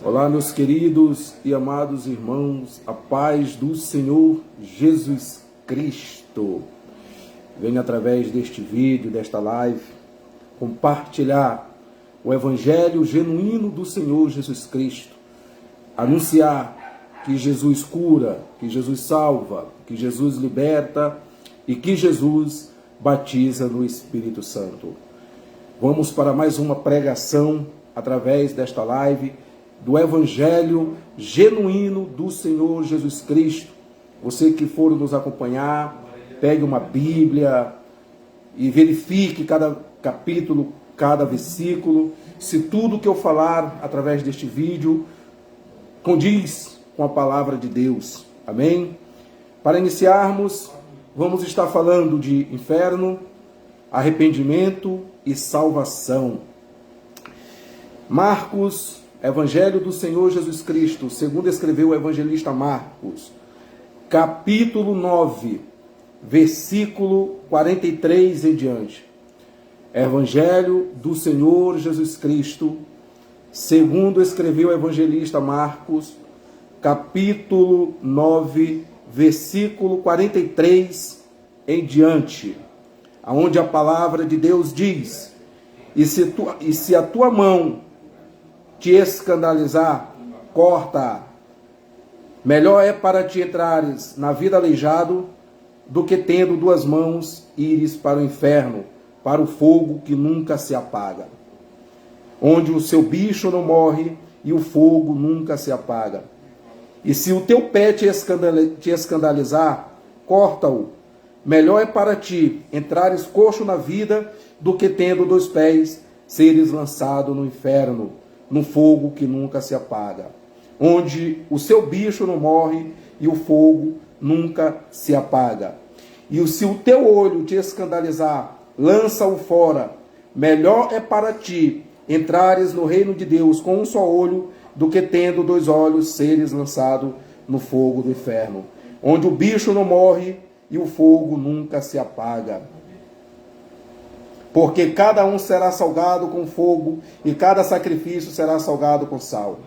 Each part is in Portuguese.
Olá, meus queridos e amados irmãos, a paz do Senhor Jesus Cristo. Venho através deste vídeo, desta live, compartilhar o Evangelho genuíno do Senhor Jesus Cristo, anunciar que Jesus cura, que Jesus salva, que Jesus liberta e que Jesus batiza no Espírito Santo. Vamos para mais uma pregação através desta live do Evangelho genuíno do Senhor Jesus Cristo. Você que for nos acompanhar, pegue uma Bíblia e verifique cada capítulo, cada versículo, se tudo que eu falar através deste vídeo condiz com a palavra de Deus. Amém? Para iniciarmos, vamos estar falando de inferno, arrependimento e salvação. Marcos, Evangelho do Senhor Jesus Cristo, segundo escreveu o evangelista Marcos, capítulo 9, versículo 43 em diante. Evangelho do Senhor Jesus Cristo, segundo escreveu o evangelista Marcos, capítulo 9, versículo 43 em diante, aonde a palavra de Deus diz: e se a tua mão te escandalizar, corta. Melhor é para ti entrares na vida aleijado, do que tendo duas mãos ires para o inferno, para o fogo que nunca se apaga, onde o seu bicho não morre e o fogo nunca se apaga. E se o teu pé te escandalizar, corta-o. Melhor é para ti entrares coxo na vida, do que tendo dois pés seres lançado no inferno, no fogo que nunca se apaga, onde o seu bicho não morre e o fogo nunca se apaga. E se o teu olho te escandalizar, lança-o fora. Melhor é para ti entrares no reino de Deus com um só olho, do que tendo dois olhos seres lançado no fogo do inferno, onde o bicho não morre e o fogo nunca se apaga. Porque cada um será salgado com fogo, e cada sacrifício será salgado com sal.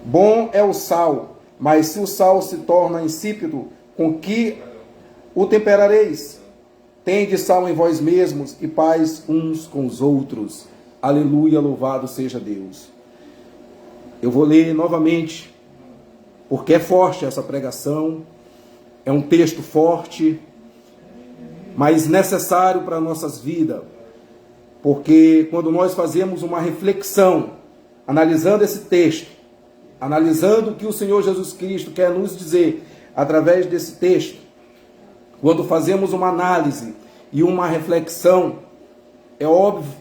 Bom é o sal, mas se o sal se torna insípido, com que o temperareis? Tende sal em vós mesmos e paz uns com os outros. Aleluia, louvado seja Deus. Eu vou ler novamente, porque é forte essa pregação, é um texto forte, mas necessário para nossas vidas, porque quando nós fazemos uma reflexão, analisando esse texto, analisando o que o Senhor Jesus Cristo quer nos dizer através desse texto, quando fazemos uma análise e uma reflexão, é óbvio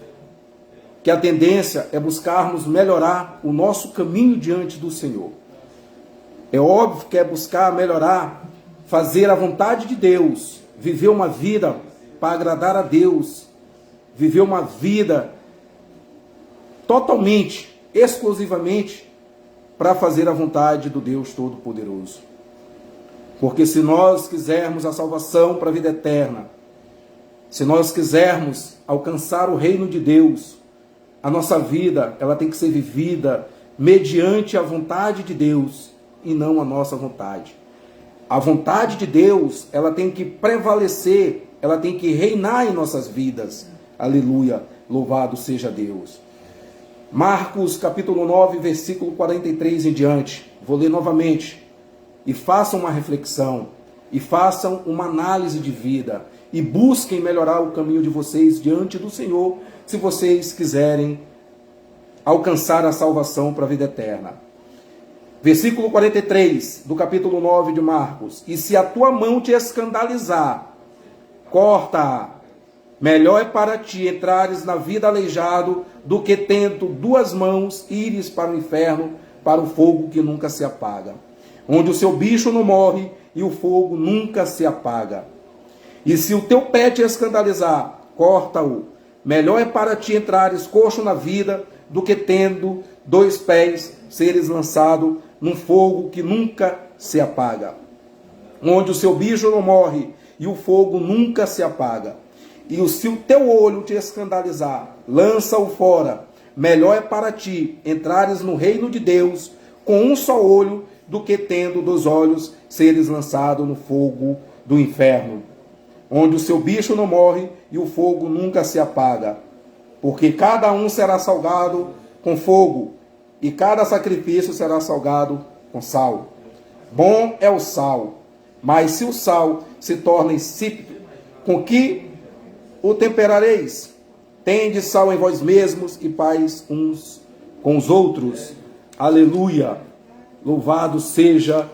que a tendência é buscarmos melhorar o nosso caminho diante do Senhor. É óbvio que é buscar melhorar, fazer a vontade de Deus, viver uma vida para agradar a Deus, viver uma vida totalmente, exclusivamente para fazer a vontade do Deus Todo-Poderoso. Porque se nós quisermos a salvação para a vida eterna, se nós quisermos alcançar o reino de Deus, a nossa vida ela tem que ser vivida mediante a vontade de Deus e não a nossa vontade. A vontade de Deus, ela tem que prevalecer, ela tem que reinar em nossas vidas. Aleluia, louvado seja Deus. Marcos capítulo 9, versículo 43 em diante. Vou ler novamente. E façam uma reflexão, e façam uma análise de vida, e busquem melhorar o caminho de vocês diante do Senhor, se vocês quiserem alcançar a salvação para a vida eterna. Versículo 43 do capítulo 9 de Marcos. E se a tua mão te escandalizar, corta-a. Melhor é para ti entrares na vida aleijado, do que tendo duas mãos ires para o inferno, para o fogo que nunca se apaga, onde o seu bicho não morre e o fogo nunca se apaga. E se o teu pé te escandalizar, corta-o. Melhor é para ti entrares coxo na vida, do que tendo dois pés seres lançado num fogo que nunca se apaga, onde o seu bicho não morre e o fogo nunca se apaga. E se o teu olho te escandalizar, lança-o fora. melhor é para ti entrares no reino de Deus com um só olho, do que tendo 2 olhos seres lançado no fogo do inferno, onde o seu bicho não morre e o fogo nunca se apaga. Porque cada um será salgado com fogo, e cada sacrifício será salgado com sal. Bom é o sal, mas se o sal se torna insípido, com que o temperareis? Tende sal em vós mesmos e paz uns com os outros. Aleluia! Louvado seja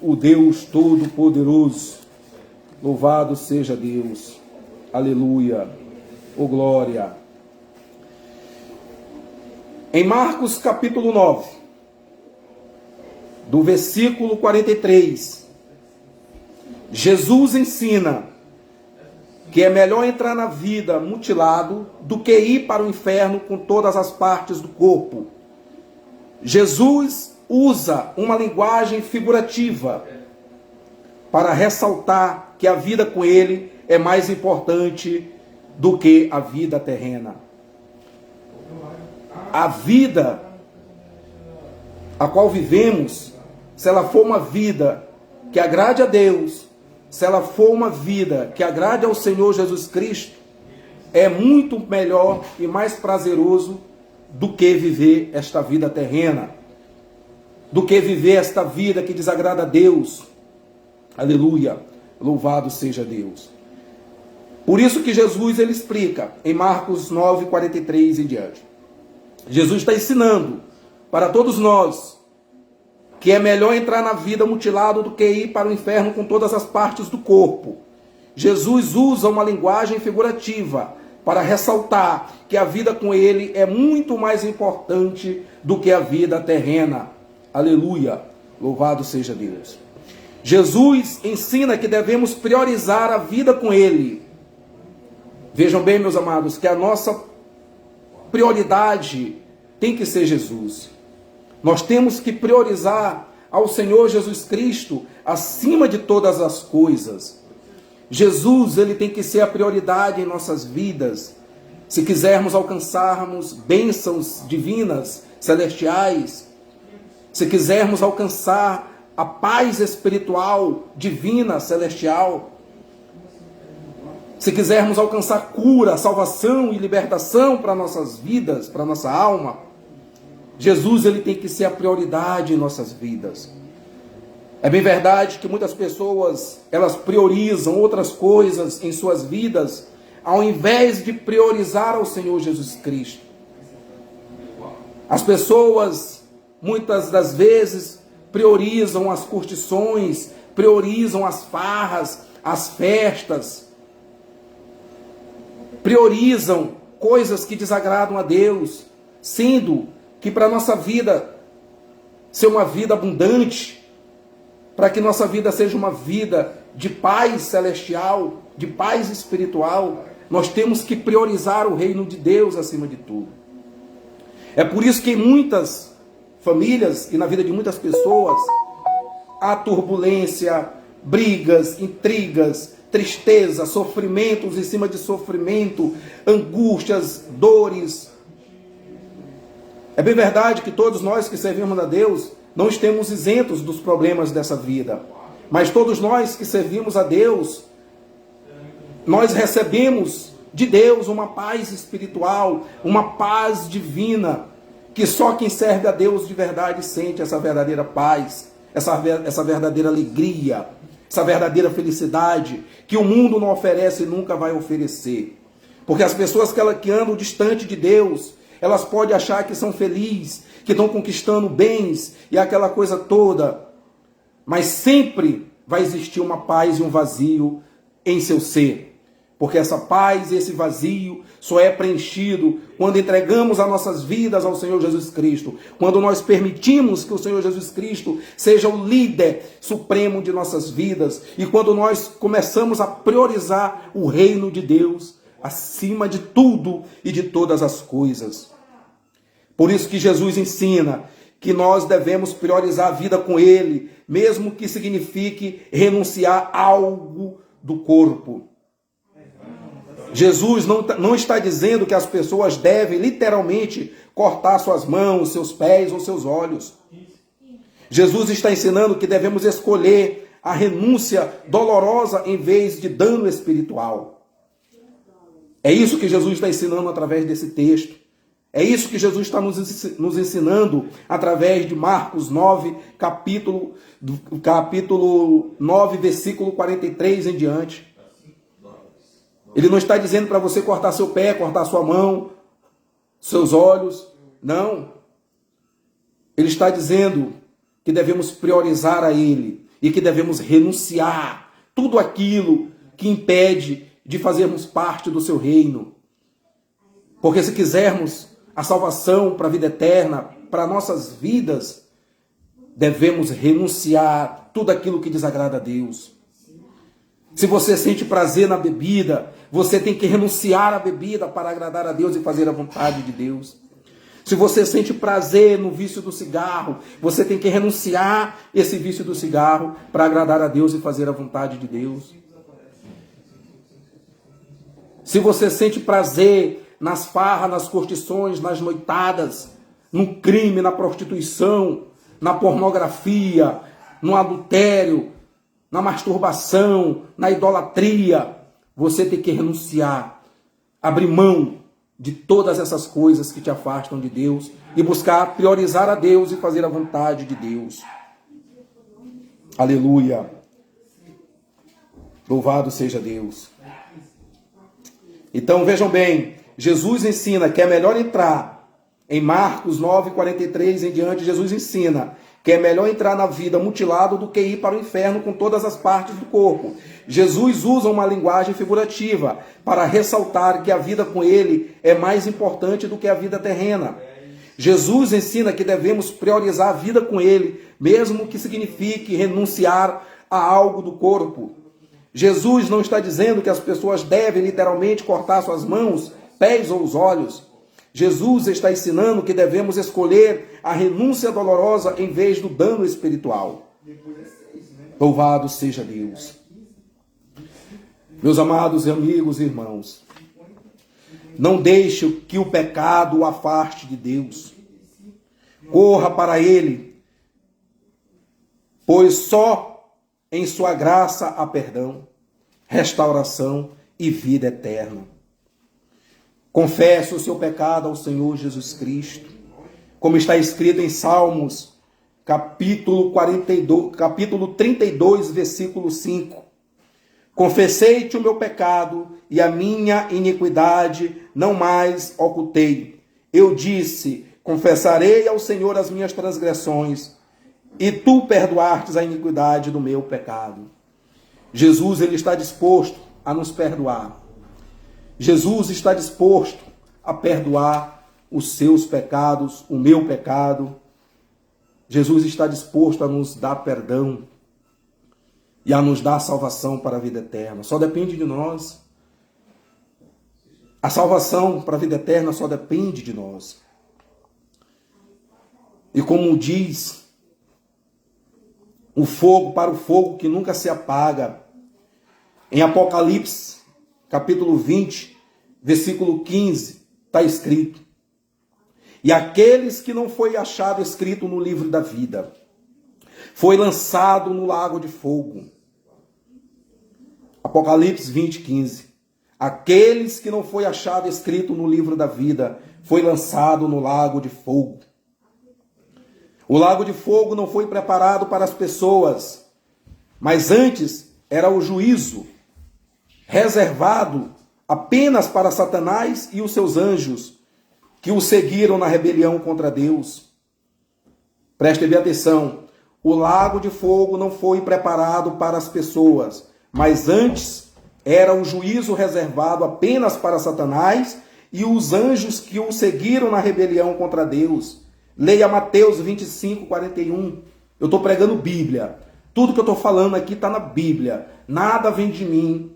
o Deus Todo-Poderoso. Louvado seja Deus. Aleluia! Oh glória! Em Marcos capítulo 9, do versículo 43, Jesus ensina que é melhor entrar na vida mutilado do que ir para o inferno com todas as partes do corpo. Jesus usa uma linguagem figurativa para ressaltar que a vida com ele é mais importante do que a vida terrena. A vida a qual vivemos, se ela for uma vida que agrade a Deus, se ela for uma vida que agrade ao Senhor Jesus Cristo, é muito melhor e mais prazeroso do que viver esta vida terrena, do que viver esta vida que desagrada a Deus. Aleluia, louvado seja Deus. Por isso que Jesus ele explica em Marcos 9, 43 em diante. Jesus está ensinando para todos nós que é melhor entrar na vida mutilado do que ir para o inferno com todas as partes do corpo. Jesus usa uma linguagem figurativa para ressaltar que a vida com ele é muito mais importante do que a vida terrena. Aleluia, louvado seja Deus. Jesus ensina que devemos priorizar a vida com ele. Vejam bem, meus amados, que a nossa prioridade tem que ser Jesus. Nós temos que priorizar ao Senhor Jesus Cristo acima de todas as coisas. Jesus, ele tem que ser a prioridade em nossas vidas. Se quisermos alcançarmos bênçãos divinas, celestiais, se quisermos alcançar a paz espiritual, divina, celestial, se quisermos alcançar cura, salvação e libertação para nossas vidas, para nossa alma, Jesus ele tem que ser a prioridade em nossas vidas. É bem verdade que muitas pessoas, elas priorizam outras coisas em suas vidas, ao invés de priorizar ao Senhor Jesus Cristo. As pessoas, muitas das vezes, priorizam as curtições, priorizam as farras, as festas, priorizam coisas que desagradam a Deus, sendo que para a nossa vida ser uma vida abundante, para que nossa vida seja uma vida de paz celestial, de paz espiritual, nós temos que priorizar o reino de Deus acima de tudo. É por isso que em muitas famílias e na vida de muitas pessoas há turbulência, brigas, intrigas, tristeza, sofrimentos em cima de sofrimento, angústias, dores. É bem verdade que todos nós que servimos a Deus não estamos isentos dos problemas dessa vida. Mas todos nós que servimos a Deus, nós recebemos de Deus uma paz espiritual, uma paz divina, que só quem serve a Deus de verdade sente essa verdadeira paz, essa verdadeira alegria, essa verdadeira felicidade que o mundo não oferece e nunca vai oferecer. Porque as pessoas que andam distante de Deus, elas podem achar que são felizes, que estão conquistando bens e aquela coisa toda, mas sempre vai existir uma paz e um vazio em seu ser. Porque essa paz e esse vazio só é preenchido quando entregamos as nossas vidas ao Senhor Jesus Cristo. Quando nós permitimos que o Senhor Jesus Cristo seja o líder supremo de nossas vidas. E quando nós começamos a priorizar o reino de Deus acima de tudo e de todas as coisas. Por isso que Jesus ensina que nós devemos priorizar a vida com Ele, mesmo que signifique renunciar a algo do corpo. Jesus não está dizendo que as pessoas devem literalmente cortar suas mãos, seus pés ou seus olhos. Jesus está ensinando que devemos escolher a renúncia dolorosa em vez de dano espiritual. É isso que Jesus está ensinando através desse texto. É isso que Jesus está nos ensinando através de Marcos 9, capítulo 9, versículo 43 em diante. Ele não está dizendo para você cortar seu pé, cortar sua mão, seus olhos. Não. Ele está dizendo que devemos priorizar a Ele e que devemos renunciar tudo aquilo que impede de fazermos parte do seu reino. Porque se quisermos a salvação para a vida eterna, para nossas vidas, devemos renunciar tudo aquilo que desagrada a Deus. Se você sente prazer na bebida, você tem que renunciar à bebida para agradar a Deus e fazer a vontade de Deus. Se você sente prazer no vício do cigarro, você tem que renunciar esse vício do cigarro para agradar a Deus e fazer a vontade de Deus. Se você sente prazer nas farras, nas curtições, nas noitadas, no crime, na prostituição, na pornografia, no adultério, na masturbação, na idolatria, você tem que renunciar, abrir mão de todas essas coisas que te afastam de Deus e buscar priorizar a Deus e fazer a vontade de Deus. Aleluia. Louvado seja Deus. Então vejam bem, Jesus ensina que é melhor entrar em Marcos 9, 43 em diante. Jesus ensina que é melhor entrar na vida mutilado do que ir para o inferno com todas as partes do corpo. Jesus usa uma linguagem figurativa para ressaltar que a vida com Ele é mais importante do que a vida terrena. Jesus ensina que devemos priorizar a vida com Ele, mesmo que signifique renunciar a algo do corpo. Jesus não está dizendo que as pessoas devem literalmente cortar suas mãos, pés ou os olhos. Jesus está ensinando que devemos escolher a renúncia dolorosa em vez do dano espiritual. Louvado seja Deus. Meus amados amigos e irmãos, não deixe que o pecado o afaste de Deus. Corra para Ele, pois só em sua graça há perdão, restauração e vida eterna. Confesse o seu pecado ao Senhor Jesus Cristo, como está escrito em Salmos, capítulo 32, versículo 5. Confessei-te o meu pecado e a minha iniquidade não mais ocultei. Eu disse, confessarei ao Senhor as minhas transgressões, e tu perdoastes a iniquidade do meu pecado. Jesus, ele está disposto a nos perdoar. Jesus está disposto a perdoar os seus pecados, o meu pecado. Jesus está disposto a nos dar perdão e a nos dar salvação para a vida eterna. Só depende de nós. A salvação para a vida eterna só depende de nós. E como diz, o fogo para o fogo que nunca se apaga. Em Apocalipse, capítulo 20, versículo 15, está escrito: e aqueles que não foi achado escrito no livro da vida, foi lançado no lago de fogo. Apocalipse 20, 15. Aqueles que não foi achado escrito no livro da vida, foi lançado no lago de fogo. O lago de fogo não foi preparado para as pessoas, mas antes era o juízo reservado apenas para Satanás e os seus anjos, que o seguiram na rebelião contra Deus. Preste bem atenção, o lago de fogo não foi preparado para as pessoas, mas antes era o juízo reservado apenas para Satanás e os anjos que o seguiram na rebelião contra Deus. Leia Mateus 25, 41. Eu estou pregando Bíblia. Tudo que eu estou falando aqui está na Bíblia. Nada vem de mim.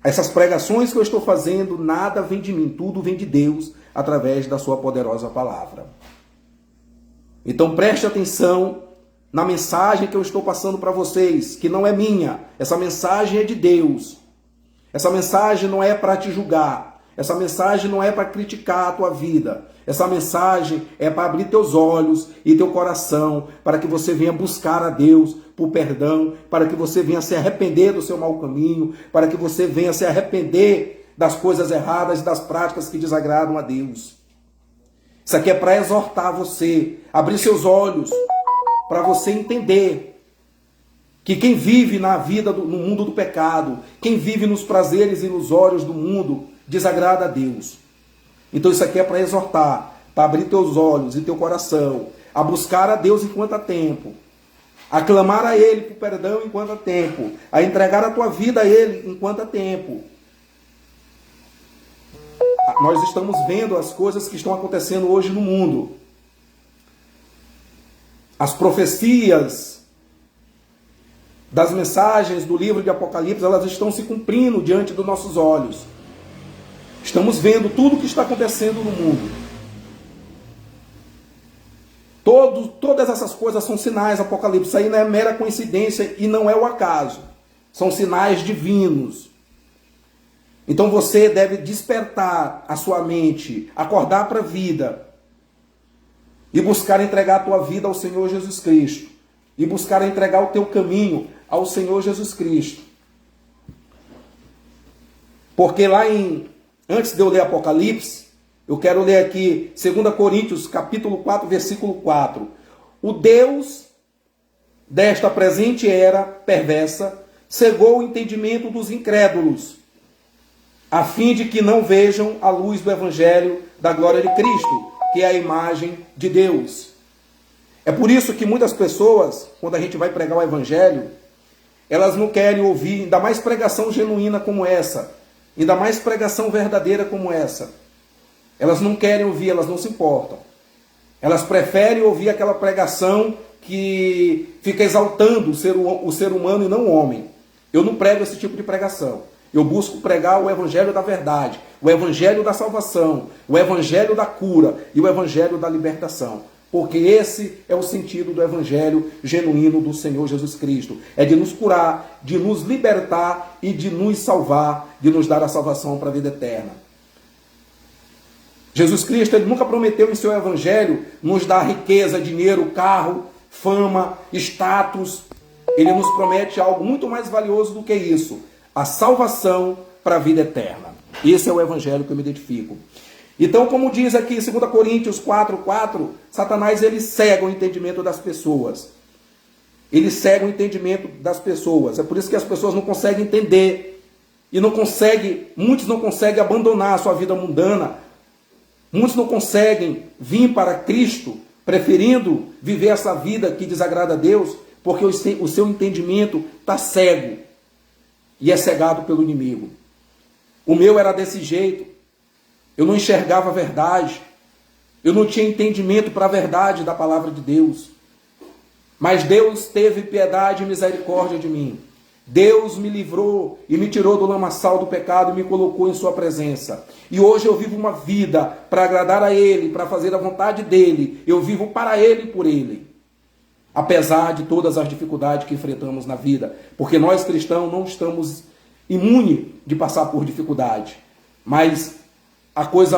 Essas pregações que eu estou fazendo, nada vem de mim. Tudo vem de Deus através da sua poderosa palavra. Então preste atenção na mensagem que eu estou passando para vocês, que não é minha. Essa mensagem é de Deus. Essa mensagem não é para te julgar. Essa mensagem não é para criticar a tua vida. Essa mensagem é para abrir teus olhos e teu coração, para que você venha buscar a Deus por perdão, para que você venha se arrepender do seu mau caminho, para que você venha se arrepender das coisas erradas e das práticas que desagradam a Deus. Isso aqui é para exortar você, abrir seus olhos, para você entender que quem vive na vida, no mundo do pecado, quem vive nos prazeres ilusórios do mundo, desagrada a Deus. Então isso aqui é para exortar, para abrir teus olhos e teu coração, a buscar a Deus enquanto há tempo, a clamar a Ele por perdão enquanto há tempo, a entregar a tua vida a Ele enquanto há tempo. Nós estamos vendo as coisas que estão acontecendo hoje no mundo. As profecias das mensagens do livro de Apocalipse, elas estão se cumprindo diante dos nossos olhos. Estamos vendo tudo o que está acontecendo no mundo. Todas essas coisas são sinais, Apocalipse. Isso aí não é mera coincidência e não é o acaso. São sinais divinos. Então você deve despertar a sua mente, acordar para a vida e buscar entregar a tua vida ao Senhor Jesus Cristo. E buscar entregar o teu caminho ao Senhor Jesus Cristo. Porque antes de eu ler Apocalipse, eu quero ler aqui 2 Coríntios, capítulo 4, versículo 4. O Deus desta presente era perversa cegou o entendimento dos incrédulos, a fim de que não vejam a luz do Evangelho da glória de Cristo, que é a imagem de Deus. É por isso que muitas pessoas, quando a gente vai pregar o Evangelho, elas não querem ouvir, ainda mais pregação genuína como essa, ainda mais pregação verdadeira como essa. Elas não querem ouvir, elas não se importam. Elas preferem ouvir aquela pregação que fica exaltando o ser humano e não o homem. Eu não prego esse tipo de pregação. Eu busco pregar o Evangelho da verdade, o Evangelho da salvação, o Evangelho da cura e o Evangelho da libertação. Porque esse é o sentido do Evangelho genuíno do Senhor Jesus Cristo. É de nos curar, de nos libertar e de nos salvar, de nos dar a salvação para a vida eterna. Jesus Cristo, Ele nunca prometeu em seu Evangelho nos dar riqueza, dinheiro, carro, fama, status. Ele nos promete algo muito mais valioso do que isso. A salvação para a vida eterna. Esse é o Evangelho que eu me identifico. Então, como diz aqui em 2 Coríntios 4:4, Satanás ele cega o entendimento das pessoas. Ele cega o entendimento das pessoas. É por isso que as pessoas não conseguem entender. E muitos não conseguem abandonar a sua vida mundana. Muitos não conseguem vir para Cristo, preferindo viver essa vida que desagrada a Deus, porque o seu entendimento está cego. E é cegado pelo inimigo. O meu era desse jeito. Eu não enxergava a verdade. Eu não tinha entendimento para a verdade da palavra de Deus. Mas Deus teve piedade e misericórdia de mim. Deus me livrou e me tirou do lamaçal do pecado e me colocou em sua presença. E hoje eu vivo uma vida para agradar a Ele, para fazer a vontade dEle. Eu vivo para Ele e por Ele. Apesar de todas as dificuldades que enfrentamos na vida. Porque nós cristãos não estamos imunes de passar por dificuldade. Mas a coisa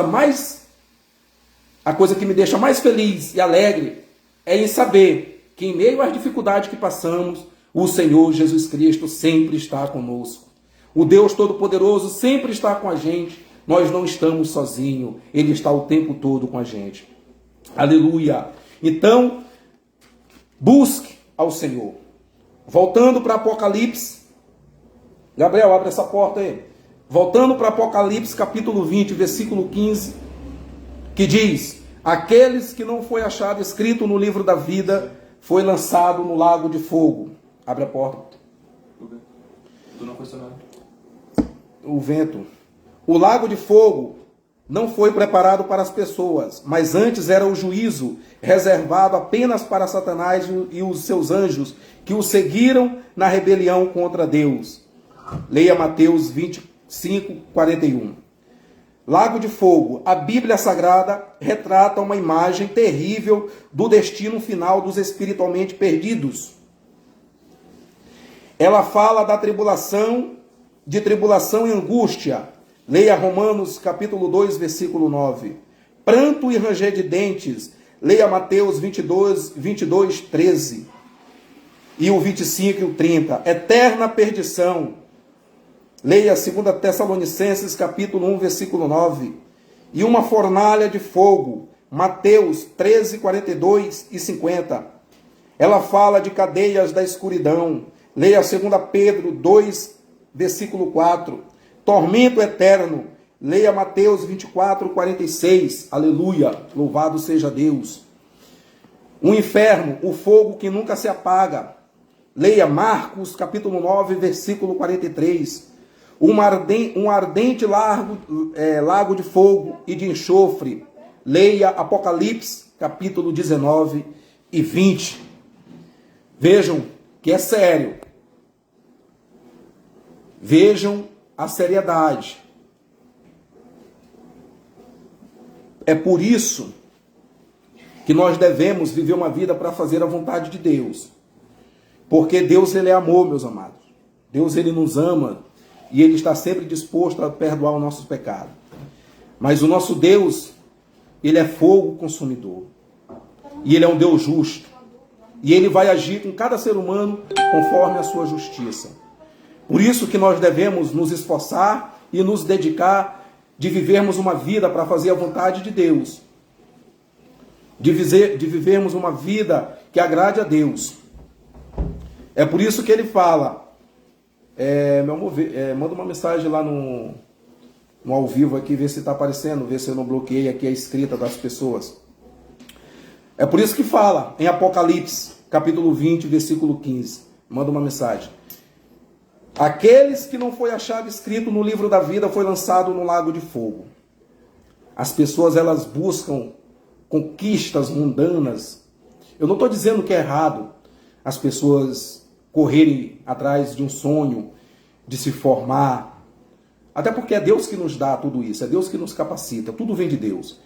que me deixa mais feliz e alegre é em saber que em meio às dificuldades que passamos, o Senhor Jesus Cristo sempre está conosco. O Deus Todo-Poderoso sempre está com a gente. Nós não estamos sozinhos. Ele está o tempo todo com a gente. Aleluia. Então, busque ao Senhor. Voltando para Apocalipse. Gabriel, abre essa porta aí. Voltando para Apocalipse, capítulo 20, versículo 15, que diz: aqueles que não foi achado escrito no livro da vida, foi lançado no lago de fogo. Abre a porta. Tu não questionaram? O vento. O lago de fogo não foi preparado para as pessoas, mas antes era o juízo reservado apenas para Satanás e os seus anjos, que o seguiram na rebelião contra Deus. Leia Mateus 25:41. Lago de fogo. A Bíblia Sagrada retrata uma imagem terrível do destino final dos espiritualmente perdidos. Ela fala da tribulação de tribulação e angústia, leia Romanos capítulo 2, versículo 9. Pranto e ranger de dentes, leia Mateus 22, 13. E o 25 e o 30. Eterna perdição, leia 2 Tessalonicenses capítulo 1, versículo 9. E uma fornalha de fogo, Mateus 13, 42 e 50. Ela fala de cadeias da escuridão, leia 2 Pedro 2, versículo 4. Tormento eterno, leia Mateus 24, 46. Aleluia, louvado seja Deus. O inferno, o fogo que nunca se apaga, leia Marcos capítulo 9, versículo 43. Um ardente lago de fogo e de enxofre, leia Apocalipse capítulo 19 e 20. Vejam que é sério. Vejam a seriedade. É por isso que nós devemos viver uma vida para fazer a vontade de Deus. Porque Deus, ele é amor, meus amados. Deus, ele nos ama e ele está sempre disposto a perdoar os nossos pecados. Mas o nosso Deus, ele é fogo consumidor. E ele é um Deus justo. E ele vai agir com cada ser humano conforme a sua justiça. Por isso que nós devemos nos esforçar e nos dedicar de vivermos uma vida para fazer a vontade de Deus. De vivermos uma vida que agrade a Deus. É por isso que ele fala, meu amor, manda uma mensagem lá no ao vivo aqui, ver se está aparecendo, ver se eu não bloqueei aqui a escrita das pessoas. É por isso que fala em Apocalipse, capítulo 20, versículo 15. Manda uma mensagem. Aqueles que não foi achado escrito no livro da vida foi lançado no lago de fogo. As pessoas, elas buscam conquistas mundanas. Eu não estou dizendo que é errado as pessoas correrem atrás de um sonho, de se formar. Até porque é Deus que nos dá tudo isso, é Deus que nos capacita, tudo vem de Deus.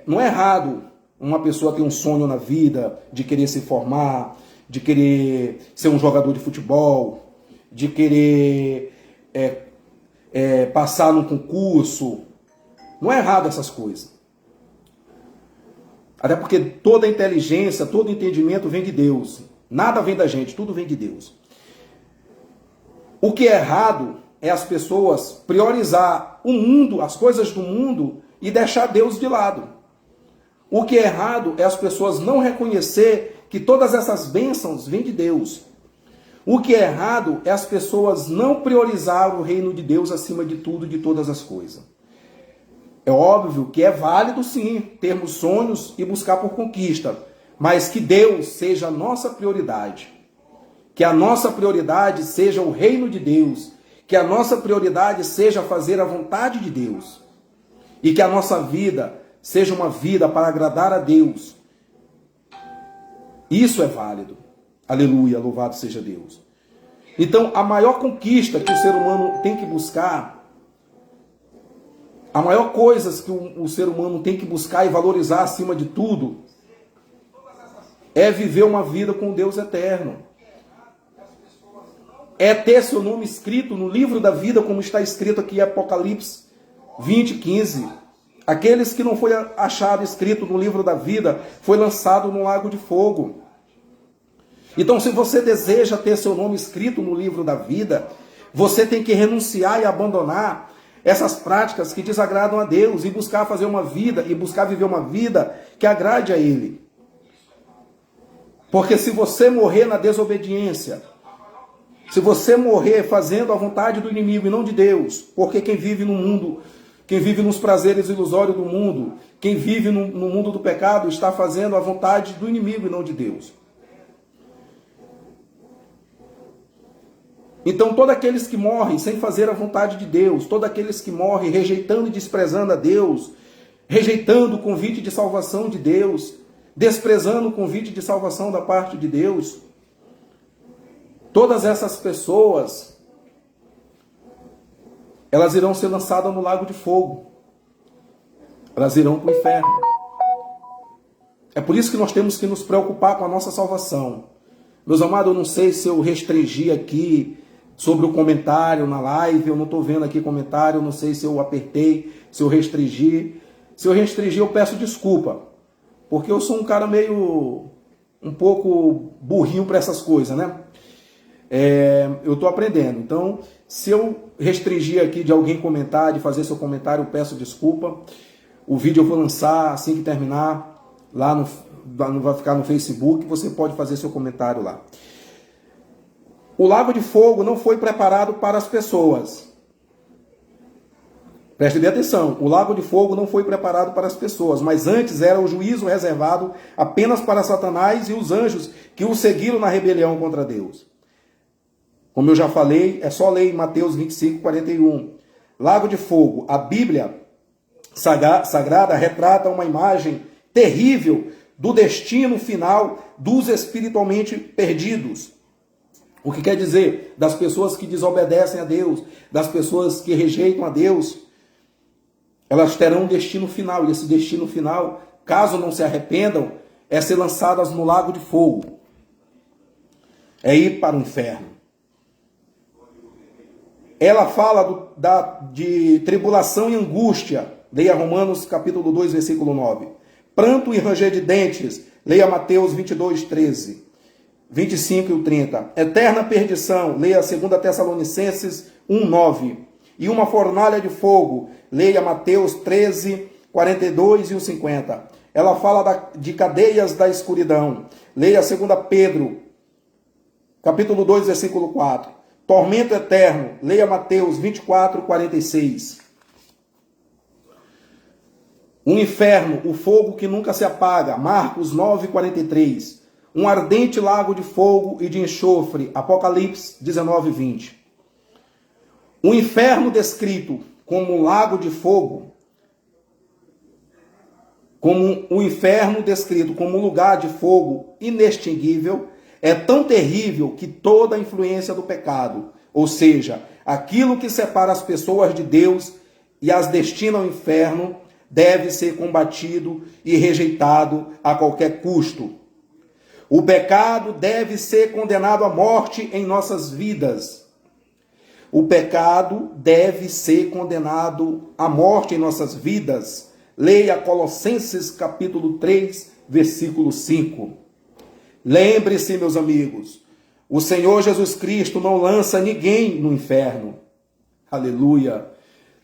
Não é errado uma pessoa ter um sonho na vida, de querer se formar, de querer ser um jogador de futebol, de querer passar num concurso. Não é errado essas coisas. Até porque toda inteligência, todo entendimento vem de Deus. Nada vem da gente, tudo vem de Deus. O que é errado é as pessoas priorizar o mundo, as coisas do mundo, e deixar Deus de lado. O que é errado é as pessoas não reconhecer que todas essas bênçãos vêm de Deus. O que é errado é as pessoas não priorizar o reino de Deus acima de tudo e de todas as coisas. É óbvio que é válido sim termos sonhos e buscar por conquista, mas que Deus seja a nossa prioridade. Que a nossa prioridade seja o reino de Deus. Que a nossa prioridade seja fazer a vontade de Deus. E que a nossa vida seja uma vida para agradar a Deus. Isso é válido. Aleluia, louvado seja Deus. Então, a maior conquista que o ser humano tem que buscar, a maior coisa que o ser humano tem que buscar e valorizar acima de tudo, é viver uma vida com Deus eterno. É ter seu nome escrito no livro da vida, como está escrito aqui em Apocalipse 20, 15. Aqueles que não foi achado escrito no livro da vida, foi lançado no lago de fogo. Então, se você deseja ter seu nome escrito no livro da vida, você tem que renunciar e abandonar essas práticas que desagradam a Deus e buscar fazer uma vida e buscar viver uma vida que agrade a Ele. Porque se você morrer na desobediência, se você morrer fazendo a vontade do inimigo e não de Deus, porque quem vive no mundo, quem vive nos prazeres ilusórios do mundo, quem vive no mundo do pecado, está fazendo a vontade do inimigo e não de Deus. Então, todos aqueles que morrem sem fazer a vontade de Deus, todos aqueles que morrem rejeitando e desprezando a Deus, rejeitando o convite de salvação de Deus, desprezando o convite de salvação da parte de Deus, todas essas pessoas, elas irão ser lançadas no lago de fogo. Elas irão para o inferno. É por isso que nós temos que nos preocupar com a nossa salvação. Meus amados, eu não sei se eu restringi aqui sobre o comentário na live. Eu não estou vendo aqui comentário, não sei se eu apertei, se eu restringi. Se eu restringir, eu peço desculpa, porque eu sou um cara meio, um pouco burrinho para essas coisas, né? Eu estou aprendendo. Então, se eu restringir aqui de alguém comentar, de fazer seu comentário, eu peço desculpa. O vídeo eu vou lançar assim que terminar, lá no, vai ficar no Facebook, você pode fazer seu comentário lá. O lago de fogo não foi preparado para as pessoas. Preste bem atenção, o lago de fogo não foi preparado para as pessoas, mas antes era o juízo reservado apenas para Satanás e os anjos que o seguiram na rebelião contra Deus. Como eu já falei, é só ler em Mateus 25, 41. Lago de fogo, a Bíblia Sagrada retrata uma imagem terrível do destino final dos espiritualmente perdidos. O que quer dizer? Das pessoas que desobedecem a Deus, das pessoas que rejeitam a Deus. Elas terão um destino final, e esse destino final, caso não se arrependam, é ser lançadas no lago de fogo. É ir para o inferno. Ela fala de tribulação e angústia. Leia Romanos capítulo 2, versículo 9. Pranto e ranger de dentes. Leia Mateus 22, 13. 25 e 30. Eterna perdição. Leia 2 Tessalonicenses 1, 9. E uma fornalha de fogo. Leia Mateus 13, 42 e o 50. Ela fala de cadeias da escuridão. Leia 2 Pedro, capítulo 2, versículo 4. Tormento eterno. Leia Mateus 24, 46. Um inferno, o fogo que nunca se apaga. Marcos 9, 43. Um ardente lago de fogo e de enxofre. Apocalipse 19, 20. O inferno descrito como um lago de fogo, como o inferno descrito como um lugar de fogo inextinguível, é tão terrível que toda a influência do pecado, ou seja, aquilo que separa as pessoas de Deus e as destina ao inferno, deve ser combatido e rejeitado a qualquer custo. O pecado deve ser condenado à morte em nossas vidas. O pecado deve ser condenado à morte em nossas vidas. Leia Colossenses capítulo 3, versículo 5. Lembre-se, meus amigos, o Senhor Jesus Cristo não lança ninguém no inferno. Aleluia!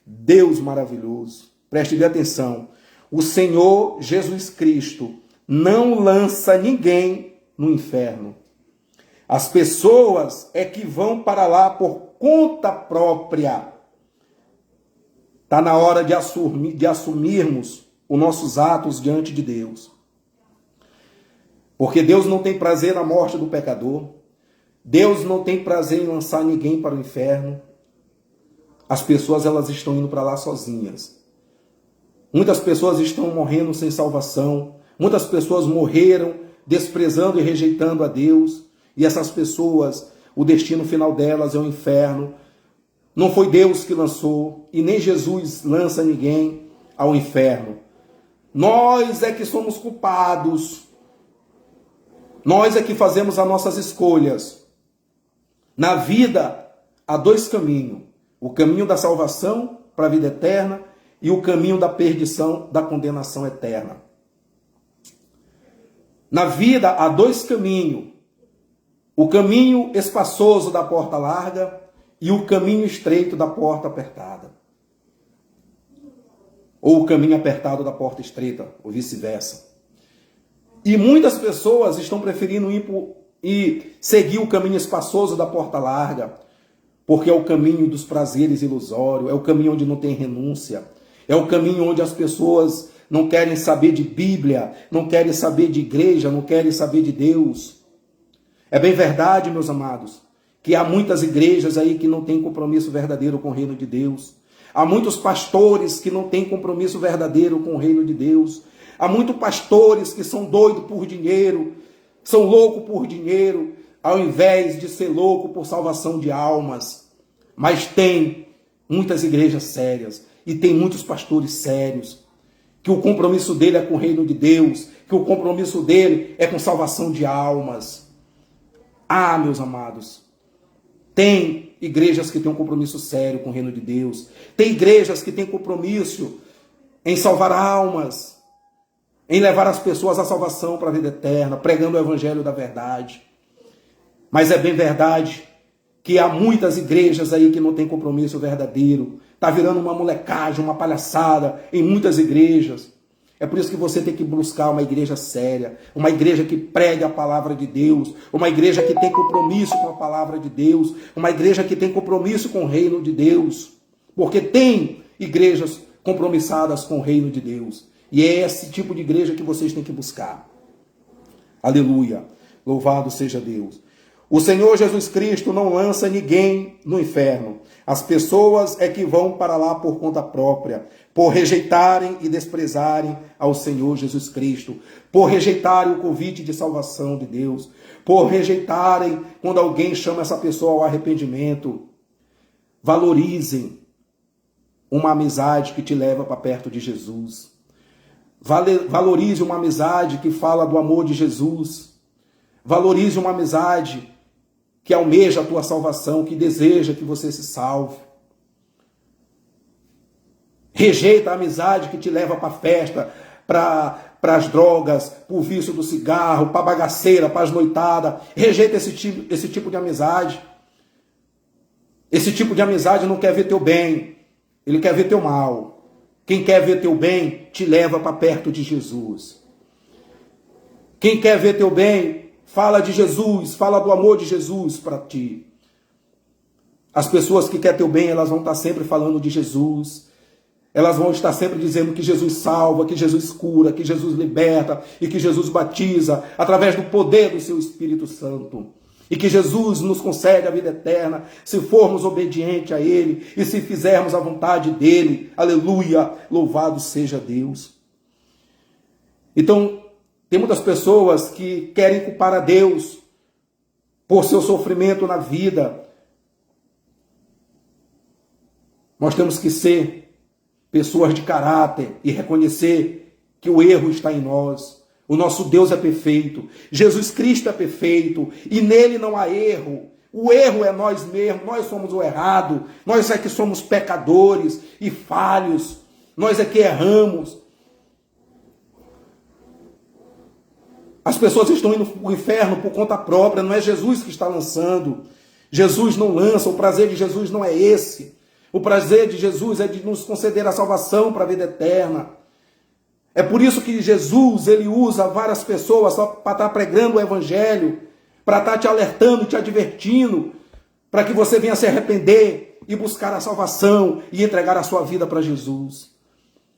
Deus maravilhoso. Preste bem atenção. O Senhor Jesus Cristo não lança ninguém no inferno. As pessoas é que vão para lá por conta própria. Está na hora de assumirmos os nossos atos diante de Deus. Porque Deus não tem prazer na morte do pecador. Deus não tem prazer em lançar ninguém para o inferno. As pessoas elas estão indo para lá sozinhas. Muitas pessoas estão morrendo sem salvação. Muitas pessoas morreram desprezando e rejeitando a Deus. E essas pessoas, o destino final delas é o inferno. Não foi Deus que lançou, e nem Jesus lança ninguém ao inferno. Nós é que somos culpados. Nós é que fazemos as nossas escolhas. Na vida, há dois caminhos. O caminho da salvação para a vida eterna e o caminho da perdição, da condenação eterna. Na vida, há dois caminhos. O caminho espaçoso da porta larga e o caminho estreito da porta apertada. Ou o caminho apertado da porta estreita, ou vice-versa. E muitas pessoas estão preferindo ir seguir o caminho espaçoso da porta larga, porque é o caminho dos prazeres ilusórios, é o caminho onde não tem renúncia, é o caminho onde as pessoas não querem saber de Bíblia, não querem saber de igreja, não querem saber de Deus. É bem verdade, meus amados, que há muitas igrejas aí que não têm compromisso verdadeiro com o reino de Deus. Há muitos pastores que não têm compromisso verdadeiro com o reino de Deus. Há muitos pastores que são doidos por dinheiro, são loucos por dinheiro, ao invés de ser louco por salvação de almas. Mas tem muitas igrejas sérias e tem muitos pastores sérios, que o compromisso dele é com o reino de Deus, que o compromisso dele é com salvação de almas. Ah, meus amados, tem igrejas que têm um compromisso sério com o reino de Deus. Tem igrejas que têm compromisso em salvar almas, em levar as pessoas à salvação para a vida eterna, pregando o evangelho da verdade. Mas é bem verdade que há muitas igrejas aí que não têm compromisso verdadeiro. Está virando uma molecagem, uma palhaçada em muitas igrejas. É por isso que você tem que buscar uma igreja séria, uma igreja que pregue a palavra de Deus, uma igreja que tem compromisso com a palavra de Deus, uma igreja que tem compromisso com o reino de Deus. Porque tem igrejas compromissadas com o reino de Deus. E é esse tipo de igreja que vocês têm que buscar. Aleluia. Louvado seja Deus. O Senhor Jesus Cristo não lança ninguém no inferno. As pessoas é que vão para lá por conta própria, por rejeitarem e desprezarem ao Senhor Jesus Cristo, por rejeitarem o convite de salvação de Deus, por rejeitarem quando alguém chama essa pessoa ao arrependimento. Valorizem uma amizade que te leva para perto de Jesus. Valorize uma amizade que fala do amor de Jesus. Valorize uma amizade que almeja a tua salvação, que deseja que você se salve. Rejeita a amizade que te leva para a festa, para as drogas, para o vício do cigarro, para a bagaceira, para as noitadas. Rejeita esse tipo de amizade. Esse tipo de amizade não quer ver teu bem, ele quer ver teu mal. Quem quer ver teu bem, te leva para perto de Jesus. Quem quer ver teu bem, fala de Jesus, fala do amor de Jesus para ti. As pessoas que querem teu bem, elas vão estar sempre falando de Jesus. Elas vão estar sempre dizendo que Jesus salva, que Jesus cura, que Jesus liberta e que Jesus batiza através do poder do seu Espírito Santo. E que Jesus nos concede a vida eterna se formos obedientes a Ele e se fizermos a vontade dEle. Aleluia! Louvado seja Deus. Então, tem muitas pessoas que querem culpar a Deus por seu sofrimento na vida. Nós temos que ser pessoas de caráter e reconhecer que o erro está em nós. O nosso Deus é perfeito. Jesus Cristo é perfeito e nele não há erro. O erro é nós mesmos, nós somos o errado. Nós é que somos pecadores e falhos. Nós é que erramos. As pessoas estão indo para o inferno por conta própria, não é Jesus que está lançando. Jesus não lança, o prazer de Jesus não é esse. O prazer de Jesus é de nos conceder a salvação para a vida eterna. É por isso que Jesus, ele usa várias pessoas só para estar pregando o evangelho, para estar te alertando, te advertindo, para que você venha se arrepender e buscar a salvação e entregar a sua vida para Jesus.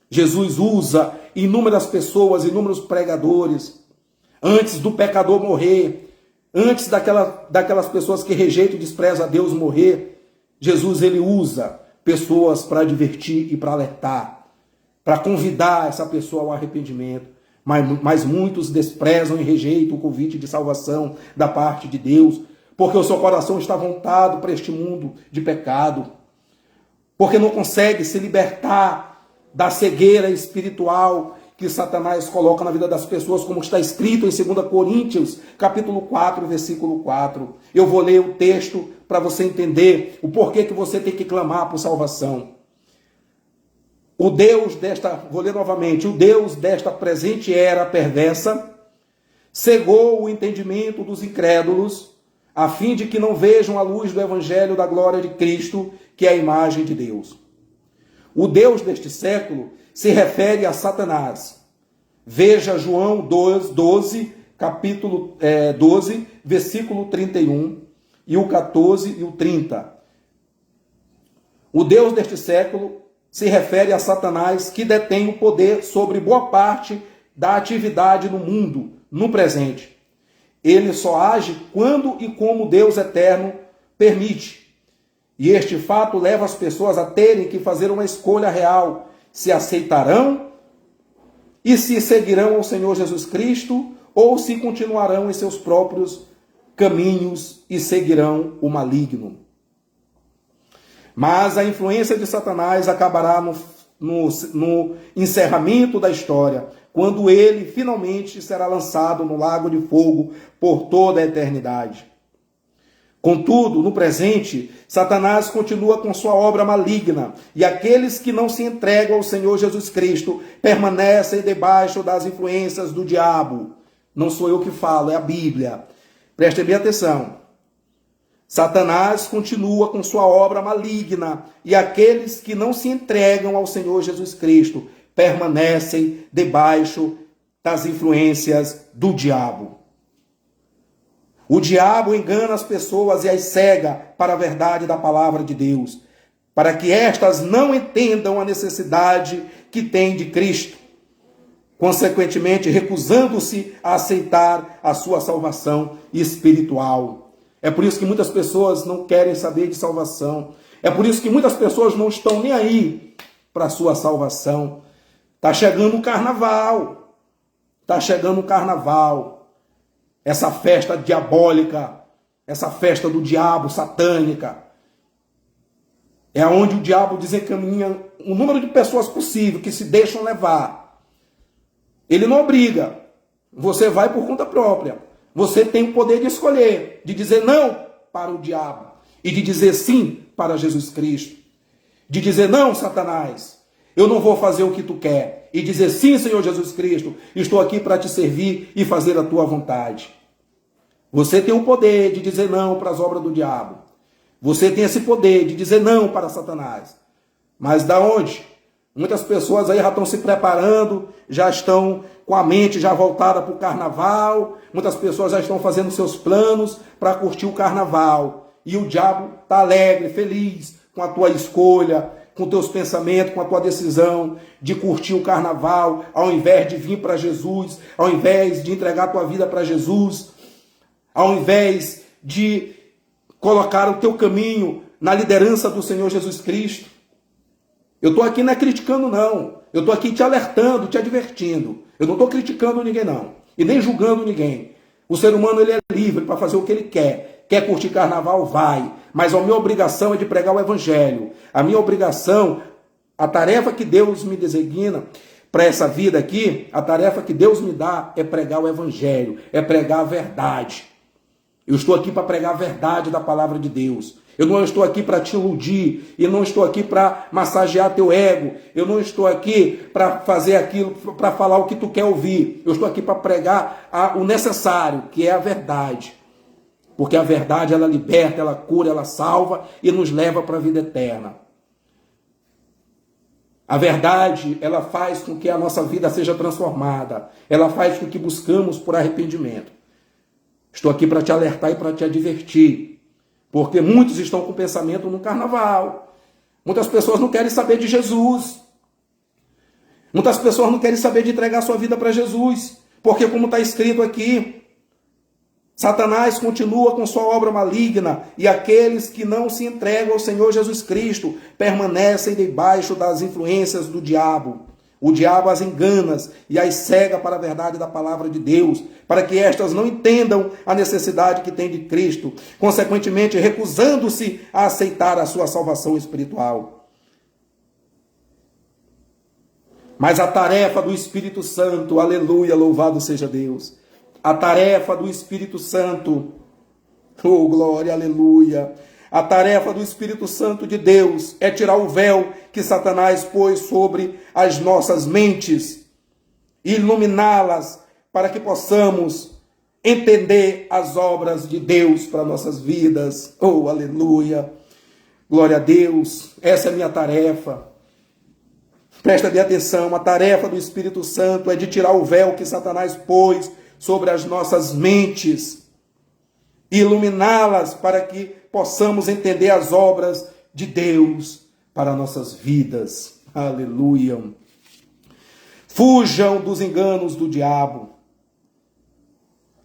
Jesus usa inúmeras pessoas, inúmeros pregadores. Antes do pecador morrer, antes daquelas pessoas que rejeitam e desprezam a Deus morrer, Jesus ele usa pessoas para advertir e para alertar, para convidar essa pessoa ao arrependimento. Mas muitos desprezam e rejeitam o convite de salvação da parte de Deus, porque o seu coração está voltado para este mundo de pecado, porque não consegue se libertar da cegueira espiritual que Satanás coloca na vida das pessoas, como está escrito em 2 Coríntios, capítulo 4, versículo 4. Eu vou ler o texto para você entender o porquê que você tem que clamar por salvação. Vou ler novamente, o Deus desta presente era perversa, cegou o entendimento dos incrédulos, a fim de que não vejam a luz do evangelho da glória de Cristo, que é a imagem de Deus. O Deus deste século se refere a Satanás. Veja João 12, capítulo 12, versículo 31, e o 14 e o 30. O Deus deste século se refere a Satanás, que detém o poder sobre boa parte da atividade no mundo, no presente. Ele só age quando e como Deus eterno permite. E este fato leva as pessoas a terem que fazer uma escolha real, se aceitarão e se seguirão ao Senhor Jesus Cristo ou se continuarão em seus próprios caminhos e seguirão o maligno. Mas a influência de Satanás acabará no encerramento da história, quando ele finalmente será lançado no lago de fogo por toda a eternidade. Contudo, no presente, Satanás continua com sua obra maligna, e aqueles que não se entregam ao Senhor Jesus Cristo permanecem debaixo das influências do diabo. Não sou eu que falo, é a Bíblia. Prestem bem atenção. Satanás continua com sua obra maligna, e aqueles que não se entregam ao Senhor Jesus Cristo permanecem debaixo das influências do diabo. O diabo engana as pessoas e as cega para a verdade da palavra de Deus, para que estas não entendam a necessidade que têm de Cristo, consequentemente recusando-se a aceitar a sua salvação espiritual. É por isso que muitas pessoas não querem saber de salvação. É por isso que muitas pessoas não estão nem aí para a sua salvação. Está chegando o carnaval. Está chegando o carnaval. Essa festa diabólica, essa festa do diabo satânica, é onde o diabo desencaminha o número de pessoas possível que se deixam levar. Ele não obriga, você vai por conta própria. Você tem o poder de escolher, de dizer não para o diabo e de dizer sim para Jesus Cristo. De dizer não, Satanás, eu não vou fazer o que tu quer. E dizer sim, Senhor Jesus Cristo, estou aqui para te servir e fazer a tua vontade. Você tem o poder de dizer não para as obras do diabo. Você tem esse poder de dizer não para Satanás. Mas da onde? Muitas pessoas aí já estão se preparando, já estão com a mente já voltada para o carnaval. Muitas pessoas já estão fazendo seus planos para curtir o carnaval. E o diabo está alegre, feliz com a tua escolha, com teus pensamentos, com a tua decisão de curtir o carnaval, ao invés de vir para Jesus, ao invés de entregar a tua vida para Jesus, ao invés de colocar o teu caminho na liderança do Senhor Jesus Cristo. Eu estou aqui não é criticando, não. Eu estou aqui te alertando, te advertindo. Eu não estou criticando ninguém, não. E nem julgando ninguém. O ser humano ele é livre para fazer o que ele quer. Quer curtir carnaval? Vai. Mas a minha obrigação é de pregar o evangelho. A minha obrigação, a tarefa que Deus me designa para essa vida aqui, a tarefa que Deus me dá é pregar o evangelho, é pregar a verdade. Eu estou aqui para pregar a verdade da palavra de Deus. Eu não estou aqui para te iludir. Eu não estou aqui para massagear teu ego. Eu não estou aqui para fazer aquilo, para falar o que tu quer ouvir. Eu estou aqui para pregar o necessário, que é a verdade. Porque a verdade, ela liberta, ela cura, ela salva e nos leva para a vida eterna. A verdade, ela faz com que a nossa vida seja transformada. Ela faz com que buscamos por arrependimento. Estou aqui para te alertar e para te advertir, porque muitos estão com pensamento no carnaval. Muitas pessoas não querem saber de Jesus. Muitas pessoas não querem saber de entregar sua vida para Jesus, porque como está escrito aqui, Satanás continua com sua obra maligna e aqueles que não se entregam ao Senhor Jesus Cristo permanecem debaixo das influências do diabo. O diabo as engana e as cega para a verdade da palavra de Deus, para que estas não entendam a necessidade que têm de Cristo, consequentemente recusando-se a aceitar a sua salvação espiritual. Mas a tarefa do Espírito Santo, aleluia, louvado seja Deus, a tarefa do Espírito Santo, oh glória, aleluia, a tarefa do Espírito Santo de Deus é tirar o véu que Satanás pôs sobre as nossas mentes e iluminá-las para que possamos entender as obras de Deus para nossas vidas. Oh, aleluia! Glória a Deus! Essa é a minha tarefa. Presta bem atenção, a tarefa do Espírito Santo é de tirar o véu que Satanás pôs sobre as nossas mentes e iluminá-las para que possamos entender as obras de Deus para nossas vidas. Aleluia. Fujam dos enganos do diabo.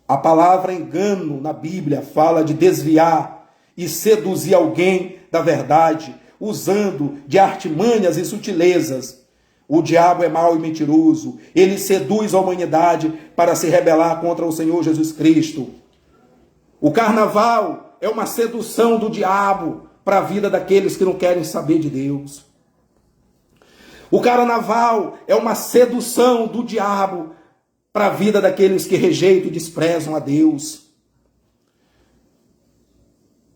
A palavra engano na Bíblia fala de desviar e seduzir alguém da verdade, usando de artimanhas e sutilezas. O diabo é mau e mentiroso. Ele seduz a humanidade para se rebelar contra o Senhor Jesus Cristo. O carnaval é uma sedução do diabo para a vida daqueles que não querem saber de Deus. O carnaval é uma sedução do diabo para a vida daqueles que rejeitam e desprezam a Deus.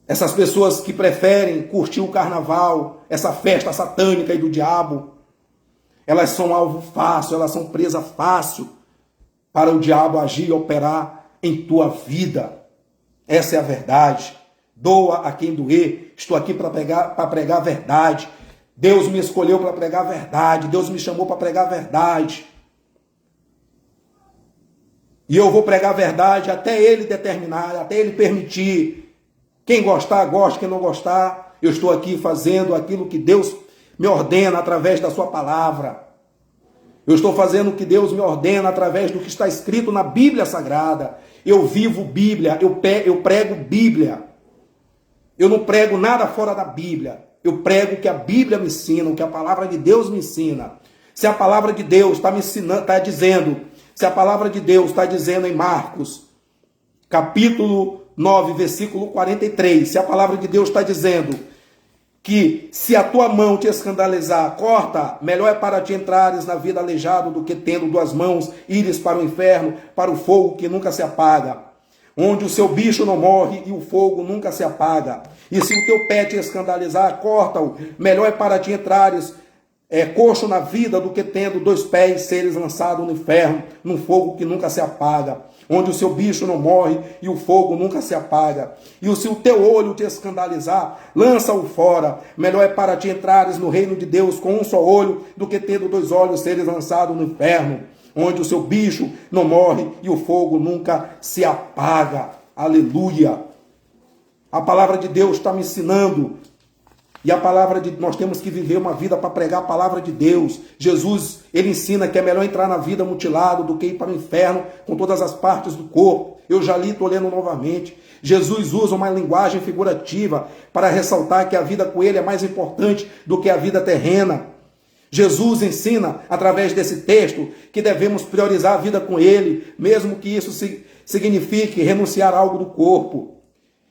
Essas pessoas que preferem curtir o carnaval, essa festa satânica e do diabo, elas são alvo fácil, elas são presa fácil para o diabo agir e operar em tua vida. Essa é a verdade. Doa a quem doer. Estou aqui para pregar a verdade. Deus me escolheu para pregar a verdade. Deus me chamou para pregar a verdade. E eu vou pregar a verdade até Ele determinar, até Ele permitir. Quem gostar, goste. Quem não gostar, eu estou aqui fazendo aquilo que Deus me ordena através da sua palavra. Eu estou fazendo o que Deus me ordena através do que está escrito na Bíblia Sagrada. Eu vivo Bíblia, eu prego Bíblia. Eu não prego nada fora da Bíblia. Eu prego o que a Bíblia me ensina, o que a palavra de Deus me ensina. Se a palavra de Deus está me ensinando, está dizendo, se a palavra de Deus está dizendo em Marcos, capítulo 9, versículo 43, se a palavra de Deus está dizendo que se a tua mão te escandalizar, corta, melhor é para ti entrares na vida aleijado do que tendo duas mãos, ires para o inferno, para o fogo que nunca se apaga, onde o seu bicho não morre e o fogo nunca se apaga. E se o teu pé te escandalizar, corta-o, melhor é para ti entrares coxo na vida do que tendo dois pés seres lançado no inferno, num fogo que nunca se apaga, onde o seu bicho não morre e o fogo nunca se apaga. E se o teu olho te escandalizar, lança-o fora. Melhor é para ti entrares no reino de Deus com um só olho do que tendo dois olhos seres lançados no inferno, onde o seu bicho não morre e o fogo nunca se apaga. Aleluia! A palavra de Deus está me ensinando. E a palavra de nós temos que viver uma vida para pregar a palavra de Deus. Jesus, ele ensina que é melhor entrar na vida mutilado do que ir para o inferno com todas as partes do corpo. Eu já li, estou lendo novamente. Jesus usa uma linguagem figurativa para ressaltar que a vida com ele é mais importante do que a vida terrena. Jesus ensina, através desse texto, que devemos priorizar a vida com ele, mesmo que isso signifique renunciar a algo do corpo.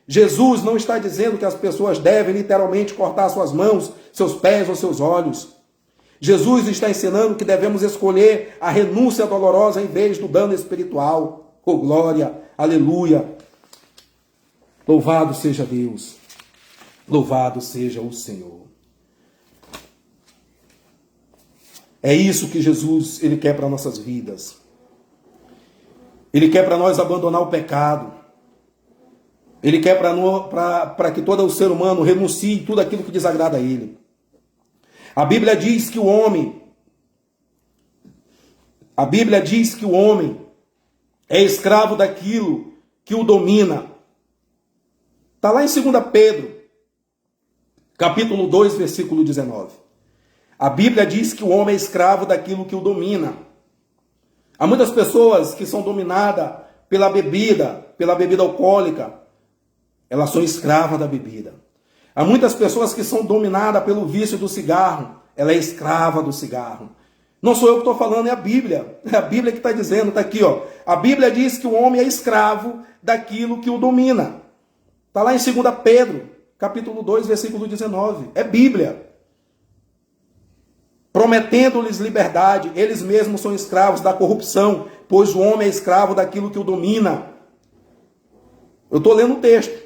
Jesus não está dizendo que as pessoas devem literalmente cortar suas mãos, seus pés ou seus olhos. Jesus está ensinando que devemos escolher a renúncia dolorosa em vez do dano espiritual. Oh, glória, aleluia. Louvado seja Deus. Louvado seja o Senhor. É isso que Jesus ele quer para nossas vidas. Ele quer para nós abandonar o pecado. Ele quer para que todo o ser humano renuncie tudo aquilo que desagrada a ele. A Bíblia diz que o homem é escravo daquilo que o domina. Está lá em 2 Pedro, capítulo 2, versículo 19. A Bíblia diz que o homem é escravo daquilo que o domina. Há muitas pessoas que são dominadas pela bebida alcoólica. Elas são escravas da bebida. Há muitas pessoas que são dominadas pelo vício do cigarro. Ela é escrava do cigarro. Não sou eu que estou falando, é a Bíblia. É a Bíblia que está dizendo, está aqui, ó. A Bíblia diz que o homem é escravo daquilo que o domina. Está lá em 2 Pedro, capítulo 2, versículo 19. É Bíblia. Prometendo-lhes liberdade, eles mesmos são escravos da corrupção, pois o homem é escravo daquilo que o domina. Eu estou lendo o texto.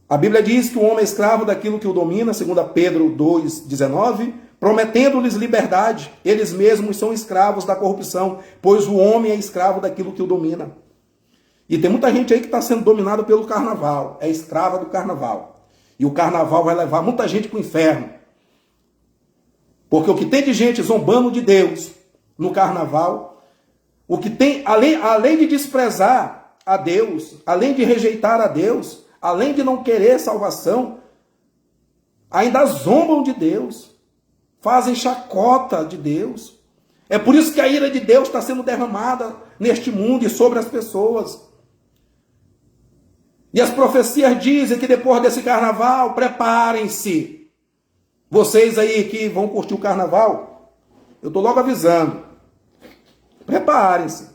A Bíblia diz que o homem é escravo daquilo que o domina, 2 Pedro 2,19, prometendo-lhes liberdade, eles mesmos são escravos da corrupção, pois o homem é escravo daquilo que o domina. E tem muita gente aí que está sendo dominada pelo carnaval, é escrava do carnaval. E o carnaval vai levar muita gente para o inferno. Porque o que tem de gente zombando de Deus no carnaval, o que tem, além de desprezar a Deus, além de rejeitar a Deus, além de não querer salvação, ainda zombam de Deus, fazem chacota de Deus. É por isso que a ira de Deus está sendo derramada neste mundo e sobre as pessoas. E as profecias dizem que depois desse carnaval, preparem-se. Vocês aí que vão curtir o carnaval, eu estou logo avisando. Preparem-se.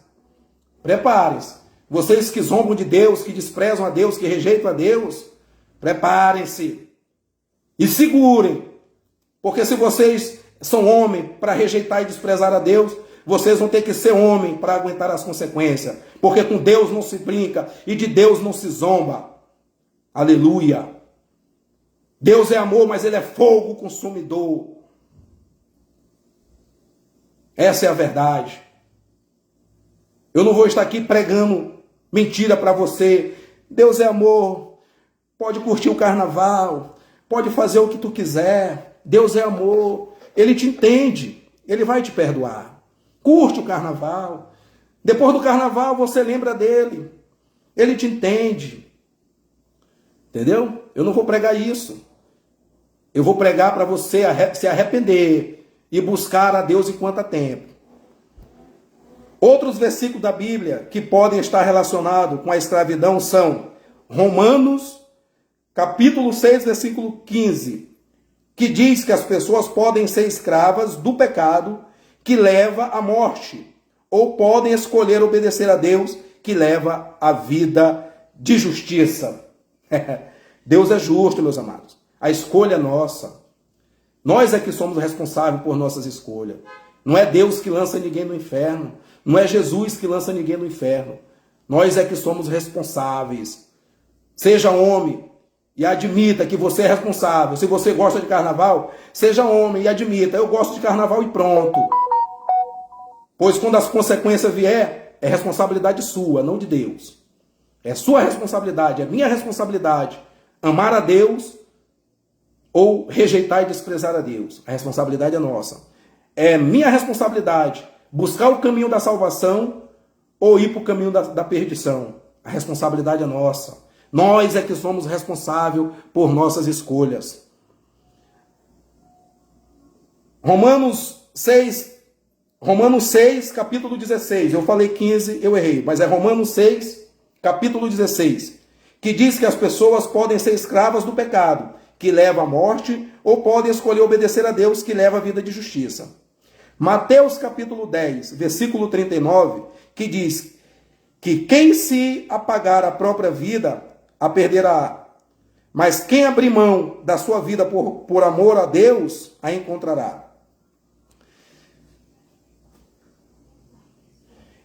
Preparem-se. Vocês que zombam de Deus, que desprezam a Deus, que rejeitam a Deus, preparem-se e segurem. Porque se vocês são homens para rejeitar e desprezar a Deus, vocês vão ter que ser homem para aguentar as consequências. Porque com Deus não se brinca e de Deus não se zomba. Aleluia. Deus é amor, mas Ele é fogo consumidor. Essa é a verdade. Eu não vou estar aqui pregando mentira para você. Deus é amor. Pode curtir o carnaval. Pode fazer o que tu quiser. Deus é amor. Ele te entende. Ele vai te perdoar. Curte o carnaval. Depois do carnaval você lembra dele. Ele te entende. Entendeu? Eu não vou pregar isso. Eu vou pregar para você se arrepender e buscar a Deus enquanto há tempo. Outros versículos da Bíblia que podem estar relacionados com a escravidão são Romanos, capítulo 6, versículo 15, que diz que as pessoas podem ser escravas do pecado que leva à morte, ou podem escolher obedecer a Deus que leva à vida de justiça. Deus é justo, meus amados. A escolha é nossa. Nós é que somos responsáveis por nossas escolhas. Não é Deus que lança ninguém no inferno. Não é Jesus que lança ninguém no inferno. Nós é que somos responsáveis. Seja homem e admita que você é responsável. Se você gosta de carnaval, seja homem e admita. Eu gosto de carnaval e pronto. Pois quando as consequências vier, é responsabilidade sua, não de Deus. É sua responsabilidade, é minha responsabilidade. Amar a Deus ou rejeitar e desprezar a Deus. A responsabilidade é nossa. É minha responsabilidade buscar o caminho da salvação ou ir para o caminho da perdição. A responsabilidade é nossa. Nós é que somos responsáveis por nossas escolhas. Romanos 6, capítulo 16. Eu falei 15, eu errei. Mas é Romanos 6, capítulo 16. Que diz que as pessoas podem ser escravas do pecado, que leva à morte, ou podem escolher obedecer a Deus, que leva à vida de justiça. Mateus capítulo 10, versículo 39, que diz que quem se apagar a própria vida, a perderá. Mas quem abrir mão da sua vida por amor a Deus, a encontrará.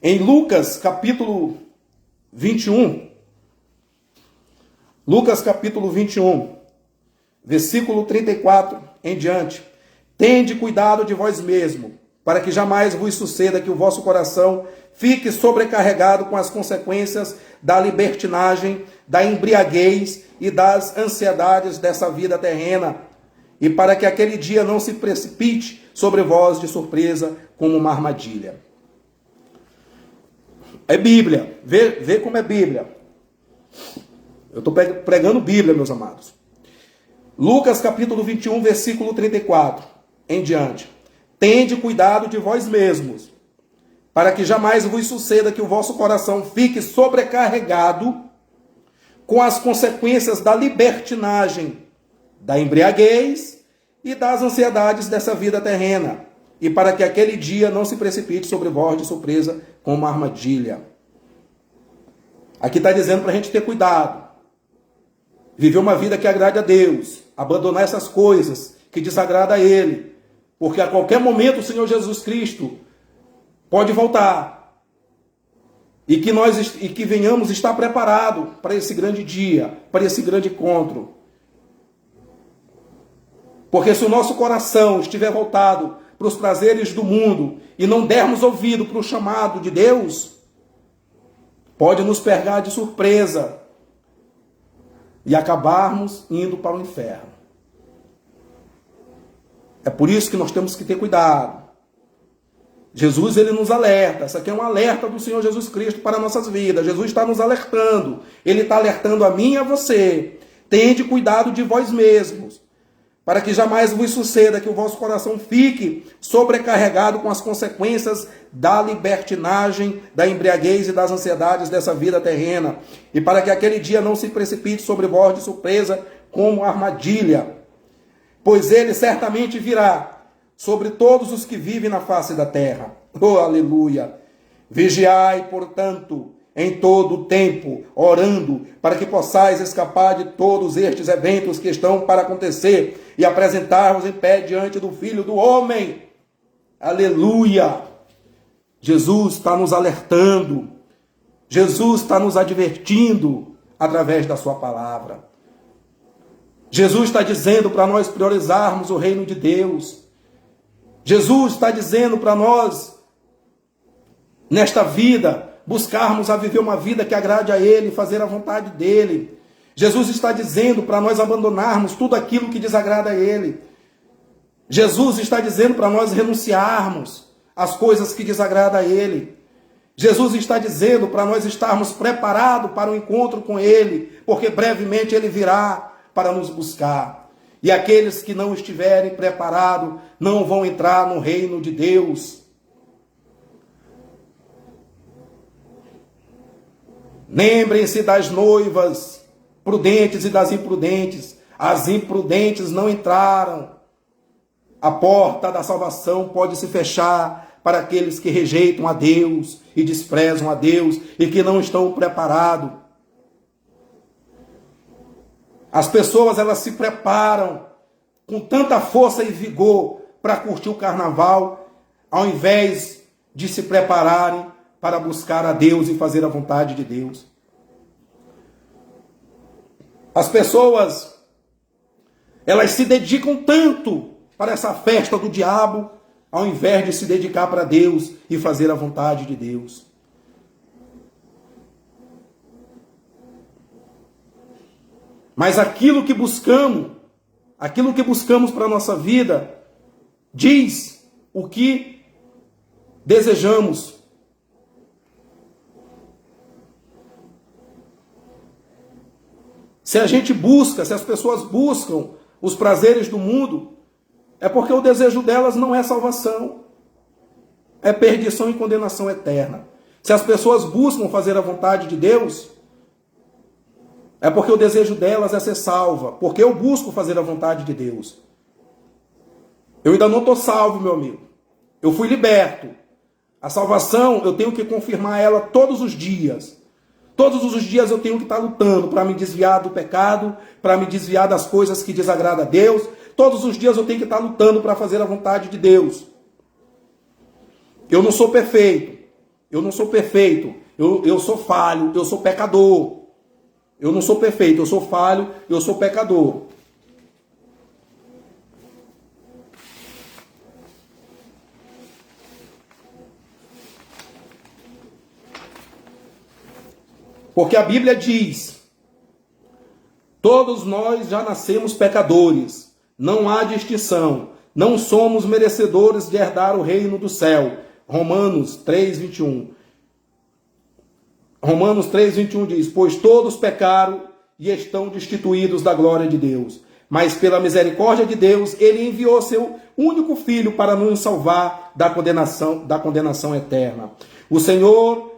Em Lucas capítulo 21, versículo 34 em diante. Tende cuidado de vós mesmo, para que jamais vos suceda que o vosso coração fique sobrecarregado com as consequências da libertinagem, da embriaguez e das ansiedades dessa vida terrena, e para que aquele dia não se precipite sobre vós de surpresa como uma armadilha. É Bíblia, vê como é Bíblia. Eu estou pregando Bíblia, meus amados. Lucas capítulo 21, versículo 34 em diante. Tende cuidado de vós mesmos, para que jamais vos suceda que o vosso coração fique sobrecarregado com as consequências da libertinagem, da embriaguez e das ansiedades dessa vida terrena, e para que aquele dia não se precipite sobre vós de surpresa como uma armadilha. Aqui está dizendo para a gente ter cuidado, viver uma vida que agrade a Deus, abandonar essas coisas que desagradam a Ele, porque a qualquer momento o Senhor Jesus Cristo pode voltar, e que venhamos estar preparados para esse grande dia, para esse grande encontro. Porque se o nosso coração estiver voltado para os prazeres do mundo e não dermos ouvido para o chamado de Deus, pode nos pegar de surpresa e acabarmos indo para o inferno. É por isso que nós temos que ter cuidado. Jesus, ele nos alerta. Isso aqui é um alerta do Senhor Jesus Cristo para nossas vidas. Jesus está nos alertando. Ele está alertando a mim e a você. Tende cuidado de vós mesmos, para que jamais vos suceda que o vosso coração fique sobrecarregado com as consequências da libertinagem, da embriaguez e das ansiedades dessa vida terrena, e para que aquele dia não se precipite sobre vós de surpresa como armadilha. Pois ele certamente virá sobre todos os que vivem na face da terra. Oh, aleluia! Vigiai, portanto, em todo o tempo, orando, para que possais escapar de todos estes eventos que estão para acontecer e apresentar-vos em pé diante do Filho do Homem. Aleluia! Jesus está nos alertando. Jesus está nos advertindo através da sua palavra. Jesus está dizendo para nós priorizarmos o reino de Deus. Jesus está dizendo para nós, nesta vida, buscarmos a viver uma vida que agrade a Ele, fazer a vontade dEle. Jesus está dizendo para nós abandonarmos tudo aquilo que desagrada a Ele. Jesus está dizendo para nós renunciarmos às coisas que desagradam a Ele. Jesus está dizendo para nós estarmos preparados para o encontro com Ele, porque brevemente Ele virá para nos buscar. E aqueles que não estiverem preparados não vão entrar no reino de Deus. Lembrem-se das noivas prudentes e das imprudentes. As imprudentes não entraram. A porta da salvação pode se fechar para aqueles que rejeitam a Deus e desprezam a Deus e que não estão preparados. As pessoas, elas se preparam com tanta força e vigor para curtir o carnaval, ao invés de se prepararem para buscar a Deus e fazer a vontade de Deus. As pessoas, elas se dedicam tanto para essa festa do diabo, ao invés de se dedicar para Deus e fazer a vontade de Deus. Mas aquilo que buscamos para a nossa vida, diz o que desejamos. Se a gente busca, se as pessoas buscam os prazeres do mundo, é porque o desejo delas não é salvação, é perdição e condenação eterna. Se as pessoas buscam fazer a vontade de Deus, é porque o desejo delas é ser salva, porque eu busco fazer a vontade de Deus. Eu ainda não estou salvo, meu amigo. Eu fui liberto. A salvação, eu tenho que confirmar ela todos os dias. Todos os dias eu tenho que estar lutando para me desviar do pecado, para me desviar das coisas que desagradam a Deus. Todos os dias eu tenho que estar lutando para fazer a vontade de Deus. Eu não sou perfeito. Eu sou falho, eu sou pecador. Eu não sou perfeito, eu sou falho, eu sou pecador. Porque a Bíblia diz: todos nós já nascemos pecadores, não há distinção, não somos merecedores de herdar o reino do céu. Romanos 3:21. Romanos 3:21 diz: pois todos pecaram e estão destituídos da glória de Deus. Mas pela misericórdia de Deus, Ele enviou seu único Filho para nos salvar da condenação eterna. O Senhor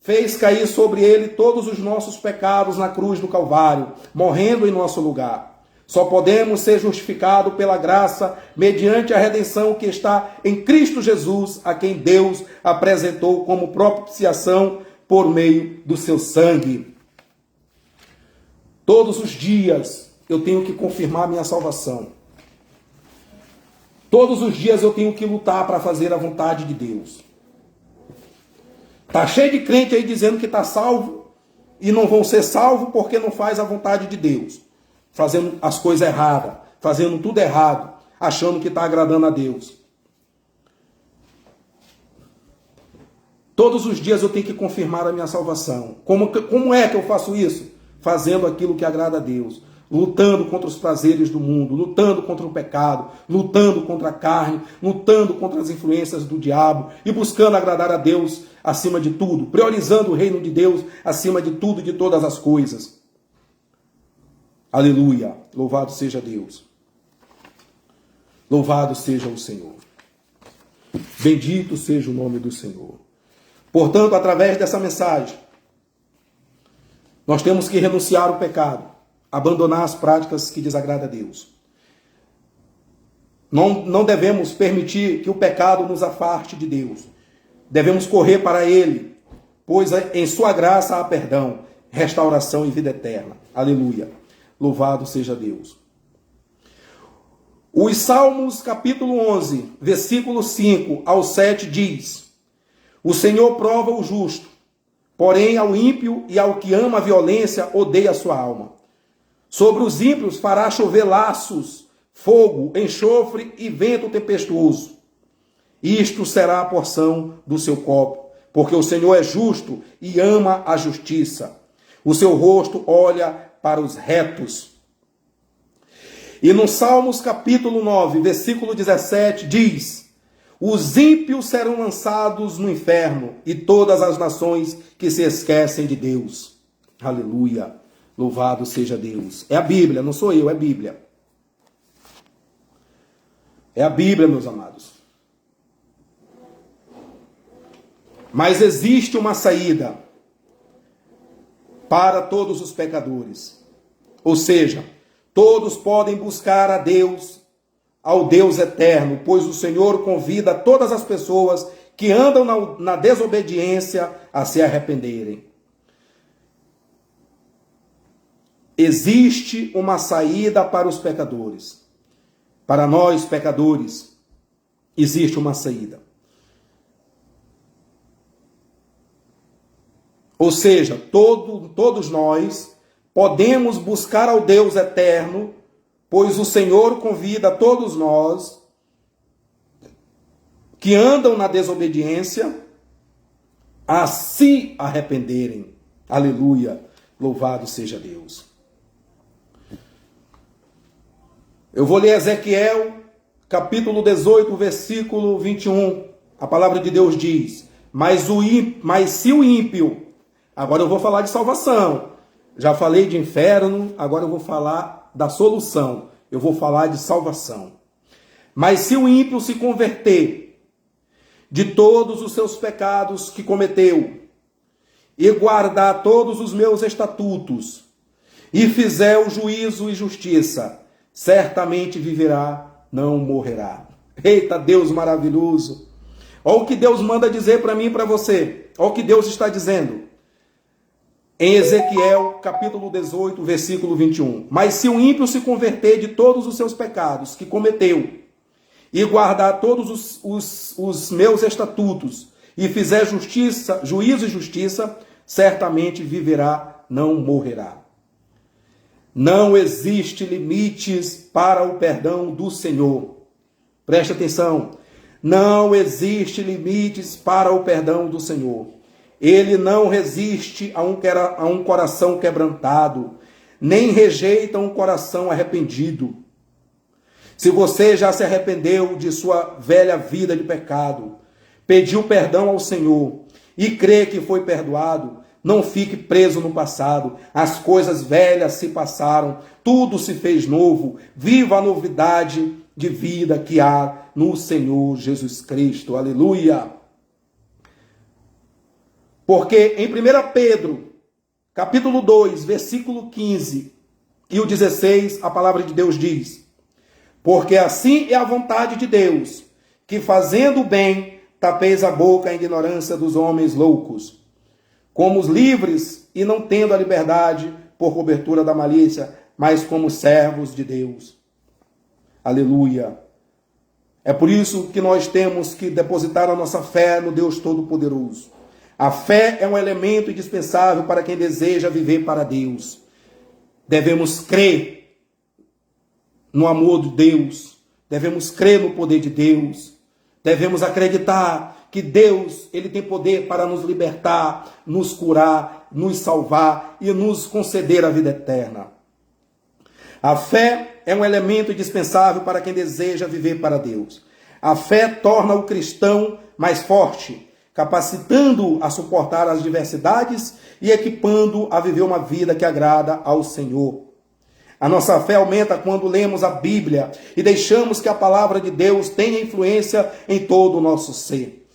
fez cair sobre Ele todos os nossos pecados na cruz do Calvário, morrendo em nosso lugar. Só podemos ser justificados pela graça, mediante a redenção que está em Cristo Jesus, a quem Deus apresentou como propiciação por meio do seu sangue. Todos os dias eu tenho que confirmar minha salvação. Todos os dias eu tenho que lutar para fazer a vontade de Deus. Está cheio de crente aí dizendo que está salvo e não vão ser salvos porque não faz a vontade de Deus. Fazendo as coisas erradas, fazendo tudo errado, achando que está agradando a Deus. Todos os dias eu tenho que confirmar a minha salvação. Como é que eu faço isso? Fazendo aquilo que agrada a Deus. Lutando contra os prazeres do mundo, lutando contra o pecado, lutando contra a carne, lutando contra as influências do diabo e buscando agradar a Deus acima de tudo, priorizando o reino de Deus acima de tudo e de todas as coisas. Aleluia! Louvado seja Deus. Louvado seja o Senhor. Bendito seja o nome do Senhor. Portanto, através dessa mensagem, nós temos que renunciar ao pecado, abandonar as práticas que desagradam a Deus. Não devemos permitir que o pecado nos afaste de Deus. Devemos correr para Ele, pois em sua graça há perdão, restauração e vida eterna. Aleluia. Louvado seja Deus. Os Salmos capítulo 11, versículo 5 ao 7 diz: O Senhor prova o justo, porém ao ímpio e ao que ama a violência odeia a sua alma. Sobre os ímpios fará chover laços, fogo, enxofre e vento tempestuoso. Isto será a porção do seu copo, porque o Senhor é justo e ama a justiça. O seu rosto olha para os retos. E no Salmos capítulo 9, versículo 17, diz: os ímpios serão lançados no inferno e todas as nações que se esquecem de Deus. Aleluia. Louvado seja Deus. É a Bíblia, não sou eu, é a Bíblia. É a Bíblia, meus amados. Mas existe uma saída para todos os pecadores. Ou seja, todos podem buscar a Deus, ao Deus eterno, pois o Senhor convida todas as pessoas que andam na desobediência a se arrependerem. Existe uma saída para os pecadores. Para nós, pecadores, existe uma saída. Ou seja, todos nós podemos buscar ao Deus eterno, pois o Senhor convida todos nós que andam na desobediência a se arrependerem. Aleluia, louvado seja Deus. Eu vou ler Ezequiel, capítulo 18, versículo 21. A palavra de Deus diz: mas se o ímpio... Agora eu vou falar de salvação. Já falei de inferno, agora eu vou falar da solução. Eu vou falar de salvação. Mas se o ímpio se converter de todos os seus pecados que cometeu, e guardar todos os meus estatutos, e fizer o juízo e justiça, certamente viverá, não morrerá. Eita, Deus maravilhoso! Olha o que Deus manda dizer para mim e para você. Olha o que Deus está dizendo. Em Ezequiel, capítulo 18, versículo 21. Mas se o ímpio se converter de todos os seus pecados que cometeu, e guardar todos os meus estatutos, e fizer justiça, juízo e justiça, certamente viverá, não morrerá. Não existe limites para o perdão do Senhor. Preste atenção. Não existe limites para o perdão do Senhor. Ele não resiste a um coração quebrantado, nem rejeita um coração arrependido. Se você já se arrependeu de sua velha vida de pecado, pediu perdão ao Senhor e crê que foi perdoado, não fique preso no passado. As coisas velhas se passaram, tudo se fez novo. Viva a novidade de vida que há no Senhor Jesus Cristo. Aleluia! Porque em 1 Pedro, capítulo 2, versículo 15 e o 16, a palavra de Deus diz: porque assim é a vontade de Deus, que fazendo o bem, tapeis a boca à ignorância dos homens loucos, como os livres e não tendo a liberdade por cobertura da malícia, mas como servos de Deus. Aleluia! É por isso que nós temos que depositar a nossa fé no Deus Todo-Poderoso. A fé é um elemento indispensável para quem deseja viver para Deus. Devemos crer no amor de Deus, devemos crer no poder de Deus, devemos acreditar que Deus, Ele tem poder para nos libertar, nos curar, nos salvar e nos conceder a vida eterna. A fé é um elemento indispensável para quem deseja viver para Deus. A fé torna o cristão mais forte, capacitando-o a suportar as diversidades e equipando-o a viver uma vida que agrada ao Senhor. A nossa fé aumenta quando lemos a Bíblia e deixamos que a palavra de Deus tenha influência em todo o nosso ser.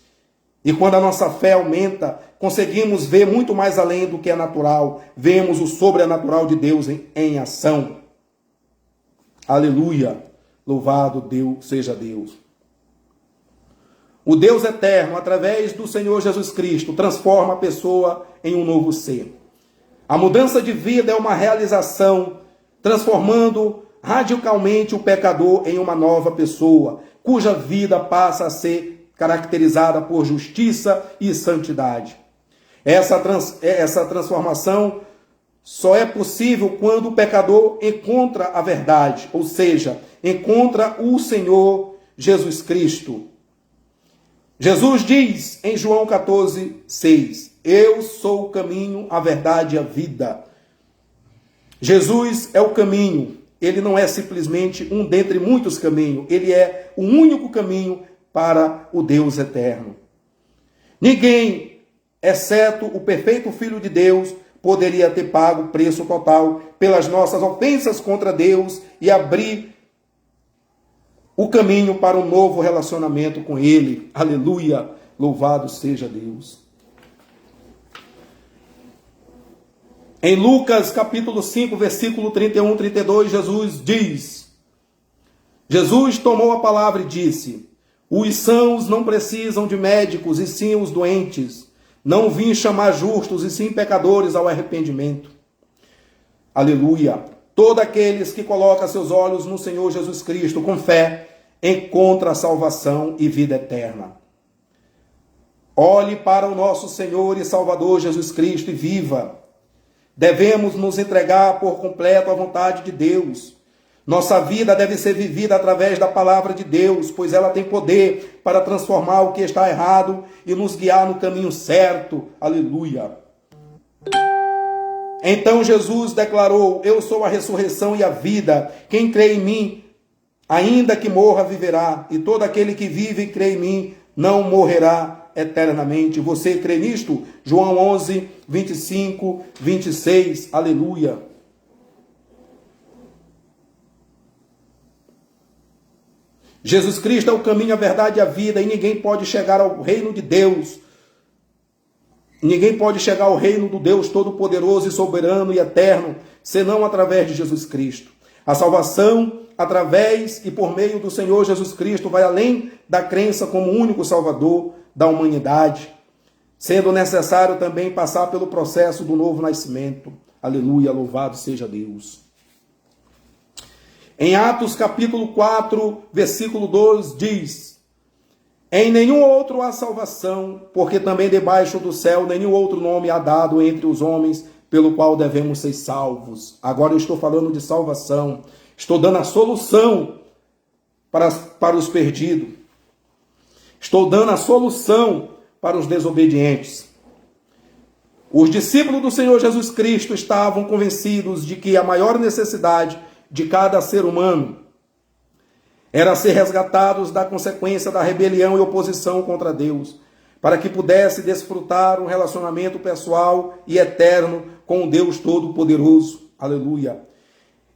E quando a nossa fé aumenta, conseguimos ver muito mais além do que é natural. Vemos o sobrenatural de Deus em ação. Aleluia! Louvado Deus seja Deus. O Deus eterno, através do Senhor Jesus Cristo, transforma a pessoa em um novo ser. A mudança de vida é uma realização, transformando radicalmente o pecador em uma nova pessoa, cuja vida passa a ser caracterizada por justiça e santidade. Essa transformação só é possível quando o pecador encontra a verdade, ou seja, encontra o Senhor Jesus Cristo. Jesus diz em João 14:6, eu sou o caminho, a verdade e a vida. Jesus é o caminho, ele não é simplesmente um dentre muitos caminhos, ele é o único caminho para o Deus eterno. Ninguém, exceto o perfeito Filho de Deus, poderia ter pago o preço total pelas nossas ofensas contra Deus e abrir o caminho para um novo relacionamento com Ele. Aleluia! Louvado seja Deus. Em Lucas capítulo 5, versículo 31, 32, Jesus tomou a palavra e disse, os sãos não precisam de médicos, e sim os doentes. Não vim chamar justos, e sim pecadores ao arrependimento. Aleluia! Todo aqueles que colocam seus olhos no Senhor Jesus Cristo com fé, encontra salvação e vida eterna. Olhe para o nosso Senhor e Salvador Jesus Cristo e viva. Devemos nos entregar por completo à vontade de Deus. Nossa vida deve ser vivida através da palavra de Deus, pois ela tem poder para transformar o que está errado e nos guiar no caminho certo. Aleluia! Então Jesus declarou, eu sou a ressurreição e a vida. Quem crê em mim, ainda que morra, viverá. E todo aquele que vive e crê em mim, não morrerá eternamente. Você crê nisto? João 11, 25, 26. Aleluia! Jesus Cristo é o caminho, a verdade e a vida, e ninguém pode chegar ao reino de Deus. Ninguém pode chegar ao reino do Deus Todo-Poderoso e Soberano e Eterno, senão através de Jesus Cristo. A salvação, através e por meio do Senhor Jesus Cristo, vai além da crença como único Salvador da humanidade, sendo necessário também passar pelo processo do novo nascimento. Aleluia, louvado seja Deus. Em Atos capítulo 4, versículo 2 diz, em nenhum outro há salvação, porque também debaixo do céu nenhum outro nome há dado entre os homens, pelo qual devemos ser salvos. Agora eu estou falando de salvação, estou dando a solução para os perdidos, estou dando a solução para os desobedientes. Os discípulos do Senhor Jesus Cristo estavam convencidos de que a maior necessidade de cada ser humano era ser resgatados da consequência da rebelião e oposição contra Deus, para que pudesse desfrutar um relacionamento pessoal e eterno com o Deus Todo-Poderoso. Aleluia!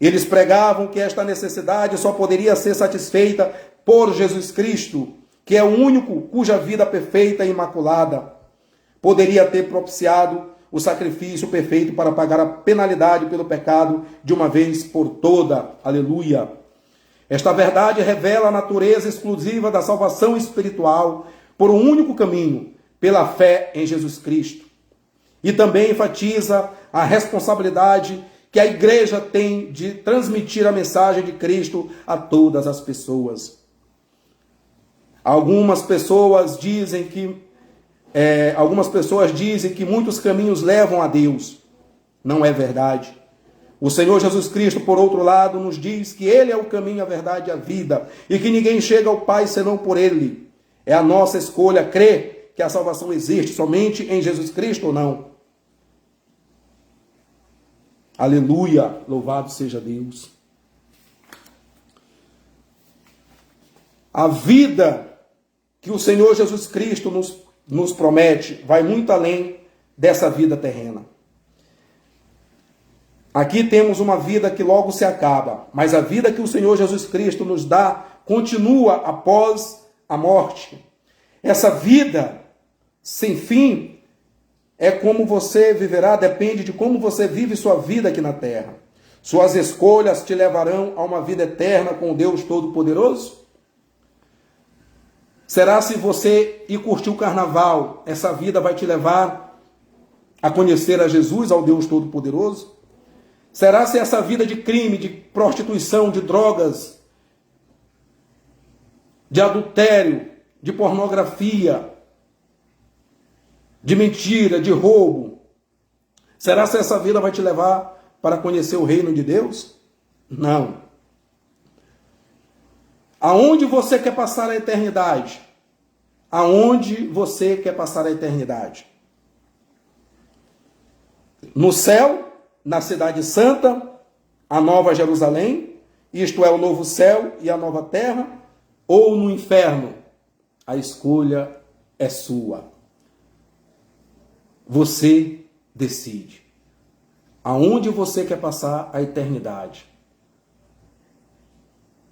Eles pregavam que esta necessidade só poderia ser satisfeita por Jesus Cristo, que é o único cuja vida perfeita e imaculada poderia ter propiciado o sacrifício perfeito para pagar a penalidade pelo pecado de uma vez por toda. Aleluia! Esta verdade revela a natureza exclusiva da salvação espiritual por um único caminho, pela fé em Jesus Cristo. E também enfatiza a responsabilidade que a igreja tem de transmitir a mensagem de Cristo a todas as pessoas. Algumas pessoas dizem que muitos caminhos levam a Deus. Não é verdade. O Senhor Jesus Cristo, por outro lado, nos diz que Ele é o caminho, a verdade e a vida, e que ninguém chega ao Pai senão por Ele. É a nossa escolha crer que a salvação existe somente em Jesus Cristo ou não. Aleluia, louvado seja Deus. A vida que o Senhor Jesus Cristo nos promete vai muito além dessa vida terrena. Aqui temos uma vida que logo se acaba, mas a vida que o Senhor Jesus Cristo nos dá continua após a morte. Essa vida sem fim é como você viverá, depende de como você vive sua vida aqui na terra. Suas escolhas te levarão a uma vida eterna com o Deus Todo-Poderoso? Será se você ir curtir o carnaval, essa vida vai te levar a conhecer a Jesus, ao Deus Todo-Poderoso? Será se essa vida de crime, de prostituição, de drogas, de adultério, de pornografia, de mentira, de roubo? Será que essa vida vai te levar para conhecer o reino de Deus? Não. Aonde você quer passar a eternidade? Aonde você quer passar a eternidade? No céu, na cidade santa, a nova Jerusalém, isto é, o novo céu e a nova terra, ou no inferno? A escolha é sua. Você decide. Aonde você quer passar a eternidade?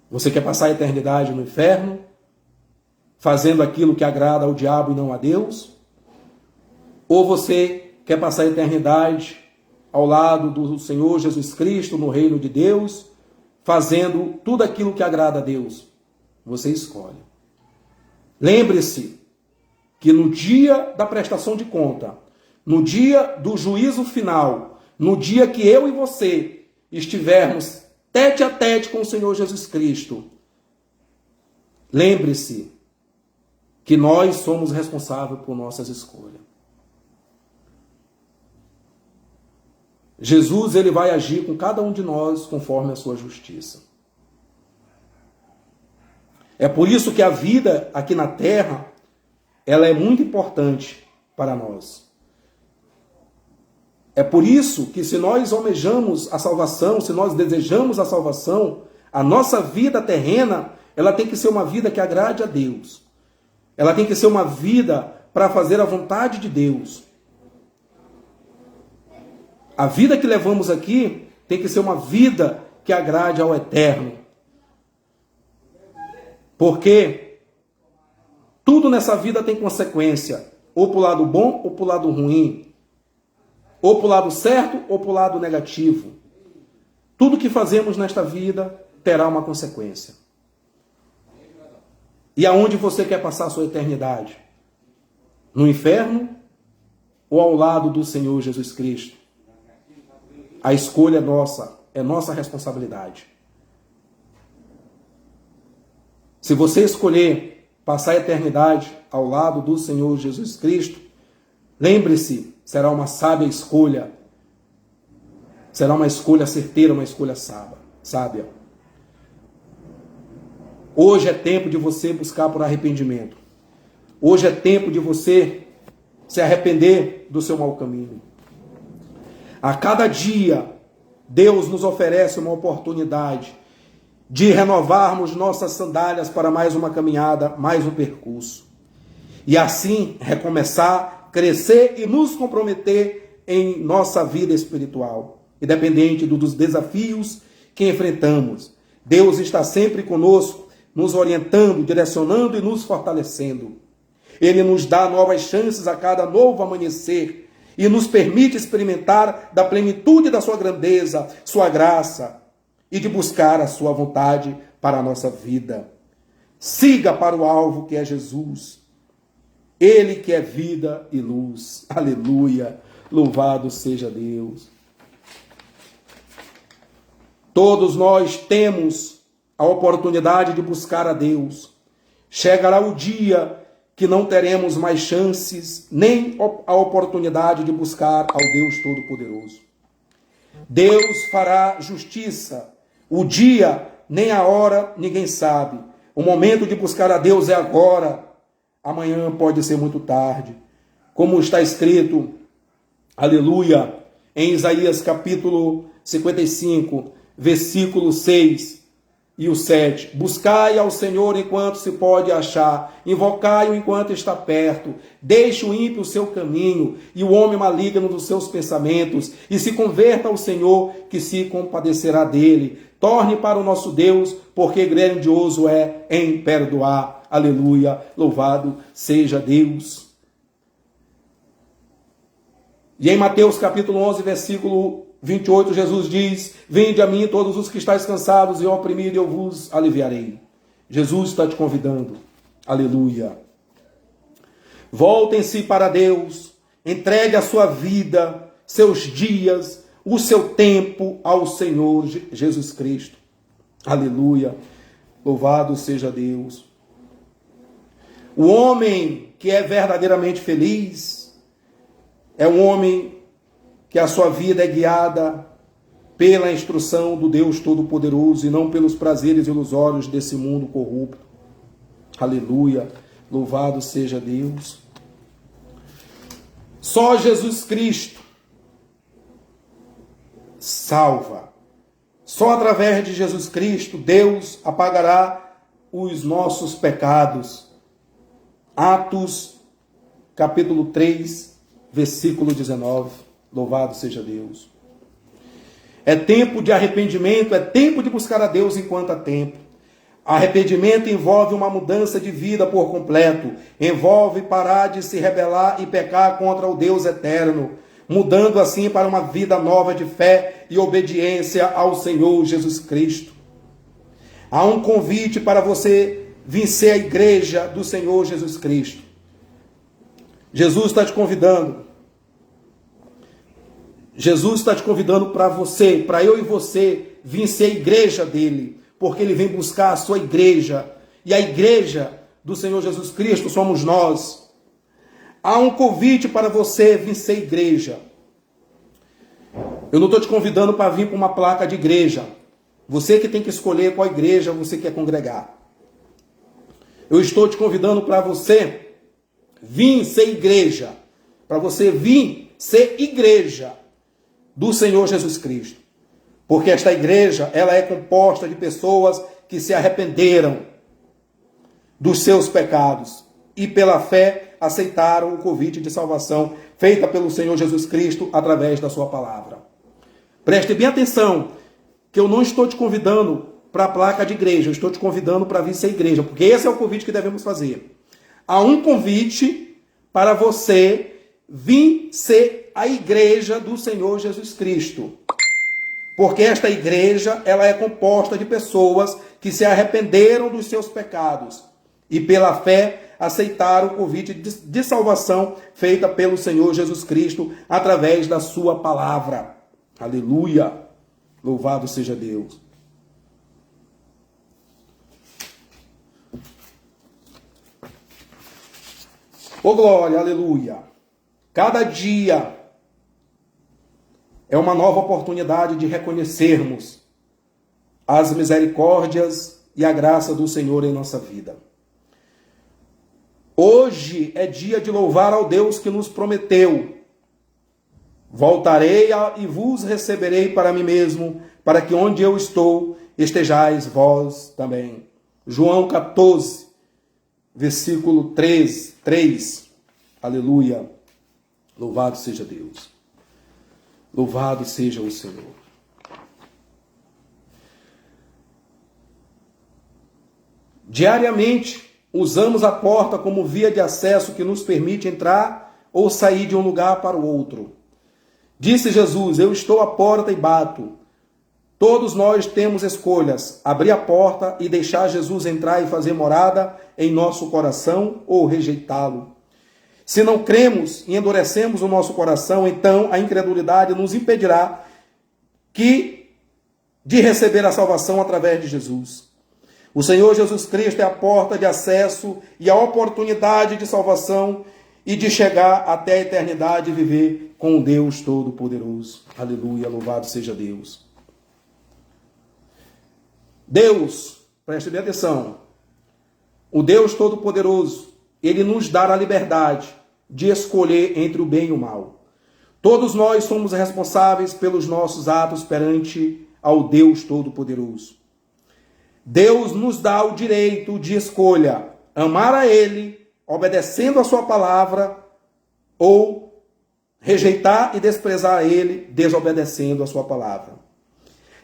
Você quer passar a eternidade no inferno, fazendo aquilo que agrada ao diabo e não a Deus? Ou você quer passar a eternidade ao lado do Senhor Jesus Cristo, no reino de Deus, fazendo tudo aquilo que agrada a Deus? Você escolhe. Lembre-se que no dia da prestação de conta, no dia do juízo final, no dia que eu e você estivermos tete a tete com o Senhor Jesus Cristo, lembre-se que nós somos responsáveis por nossas escolhas. Jesus, ele vai agir com cada um de nós conforme a sua justiça. É por isso que a vida aqui na terra, ela é muito importante para nós. É por isso que se nós almejamos a salvação, se nós desejamos a salvação, a nossa vida terrena, ela tem que ser uma vida que agrade a Deus. Ela tem que ser uma vida para fazer a vontade de Deus. A vida que levamos aqui tem que ser uma vida que agrade ao Eterno. Porque tudo nessa vida tem consequência, ou para o lado bom ou para o lado ruim, ou para o lado certo ou para o lado negativo. Tudo que fazemos nesta vida terá uma consequência. E aonde você quer passar a sua eternidade? No inferno ou ao lado do Senhor Jesus Cristo? A escolha é nossa responsabilidade. Se você escolher passar a eternidade ao lado do Senhor Jesus Cristo, lembre-se, será uma sábia escolha. Será uma escolha certeira, uma escolha sábia. Hoje é tempo de você buscar por arrependimento. Hoje é tempo de você se arrepender do seu mau caminho. A cada dia, Deus nos oferece uma oportunidade de renovarmos nossas sandálias para mais uma caminhada, mais um percurso. E assim recomeçar, crescer e nos comprometer em nossa vida espiritual, independente dos desafios que enfrentamos. Deus está sempre conosco, nos orientando, direcionando e nos fortalecendo. Ele nos dá novas chances a cada novo amanhecer e nos permite experimentar da plenitude da sua grandeza, sua graça, e de buscar a sua vontade para a nossa vida. Siga para o alvo que é Jesus. Ele que é vida e luz. Aleluia. Louvado seja Deus. Todos nós temos a oportunidade de buscar a Deus. Chegará o dia que não teremos mais chances, nem a oportunidade de buscar ao Deus Todo-Poderoso. Deus fará justiça. O dia, nem a hora, ninguém sabe. O momento de buscar a Deus é agora. Amanhã pode ser muito tarde. Como está escrito, aleluia, em Isaías capítulo 55, versículo 6 e o 7. Buscai ao Senhor enquanto se pode achar, invocai-o enquanto está perto, deixe o ímpio o seu caminho e o homem maligno dos seus pensamentos, e se converta ao Senhor, que se compadecerá dele. Torne para o nosso Deus, porque grandioso é em perdoar. Aleluia, louvado seja Deus. E em Mateus capítulo 11, versículo 28, Jesus diz: vinde a mim todos os que estáis cansados e oprimidos, e eu vos aliviarei. Jesus está te convidando. Aleluia. Voltem-se para Deus, entregue a sua vida, seus dias, o seu tempo ao Senhor Jesus Cristo. Aleluia. Louvado seja Deus. O homem que é verdadeiramente feliz é um homem que a sua vida é guiada pela instrução do Deus Todo-Poderoso e não pelos prazeres ilusórios desse mundo corrupto. Aleluia, louvado seja Deus. Só Jesus Cristo salva. Só através de Jesus Cristo Deus apagará os nossos pecados. Atos, capítulo 3, versículo 19. Louvado seja Deus. É tempo de arrependimento, é tempo de buscar a Deus enquanto há tempo. Arrependimento envolve uma mudança de vida por completo, envolve parar de se rebelar e pecar contra o Deus eterno, mudando assim para uma vida nova de fé e obediência ao Senhor Jesus Cristo. Há um convite para você vencer a igreja do Senhor Jesus Cristo. Jesus está te convidando. Jesus está te convidando para você, para eu e você, vencer a igreja dele. Porque ele vem buscar a sua igreja. E a igreja do Senhor Jesus Cristo somos nós. Há um convite para você vencer a igreja. Eu não estou te convidando para vir para uma placa de igreja. Você que tem que escolher qual igreja você quer congregar. Eu estou te convidando para você vir ser igreja. Para você vir ser igreja do Senhor Jesus Cristo. Porque esta igreja, ela é composta de pessoas que se arrependeram dos seus pecados e pela fé aceitaram o convite de salvação feita pelo Senhor Jesus Cristo através da sua palavra. Preste bem atenção, que eu não estou te convidando para a placa de igreja, eu estou te convidando para vir ser igreja, porque esse é o convite que devemos fazer. Há um convite para você vir ser a igreja do Senhor Jesus Cristo. Porque esta igreja, ela é composta de pessoas que se arrependeram dos seus pecados e pela fé aceitaram o convite de salvação feita pelo Senhor Jesus Cristo através da sua palavra. Aleluia! Louvado seja Deus. Ô glória, aleluia! Cada dia é uma nova oportunidade de reconhecermos as misericórdias e a graça do Senhor em nossa vida. Hoje é dia de louvar ao Deus que nos prometeu: voltarei e vos receberei para mim mesmo, para que onde eu estou estejais vós também. João 14, versículo 3. Aleluia. Louvado seja Deus. Louvado seja o Senhor. Diariamente, usamos a porta como via de acesso que nos permite entrar ou sair de um lugar para o outro. Disse Jesus: eu estou à porta e bato. Todos nós temos escolhas: abrir a porta e deixar Jesus entrar e fazer morada em nosso coração ou rejeitá-lo. Se não cremos e endurecemos o nosso coração, então a incredulidade nos impedirá de receber a salvação através de Jesus. O Senhor Jesus Cristo é a porta de acesso e a oportunidade de salvação e de chegar até a eternidade e viver com o Deus Todo-Poderoso. Aleluia, louvado seja Deus. Deus, preste bem atenção, o Deus Todo-Poderoso, Ele nos dá a liberdade de escolher entre o bem e o mal. Todos nós somos responsáveis pelos nossos atos perante ao Deus Todo-Poderoso. Deus nos dá o direito de escolha: amar a Ele, obedecendo a sua palavra, ou rejeitar e desprezar a Ele, desobedecendo a sua palavra.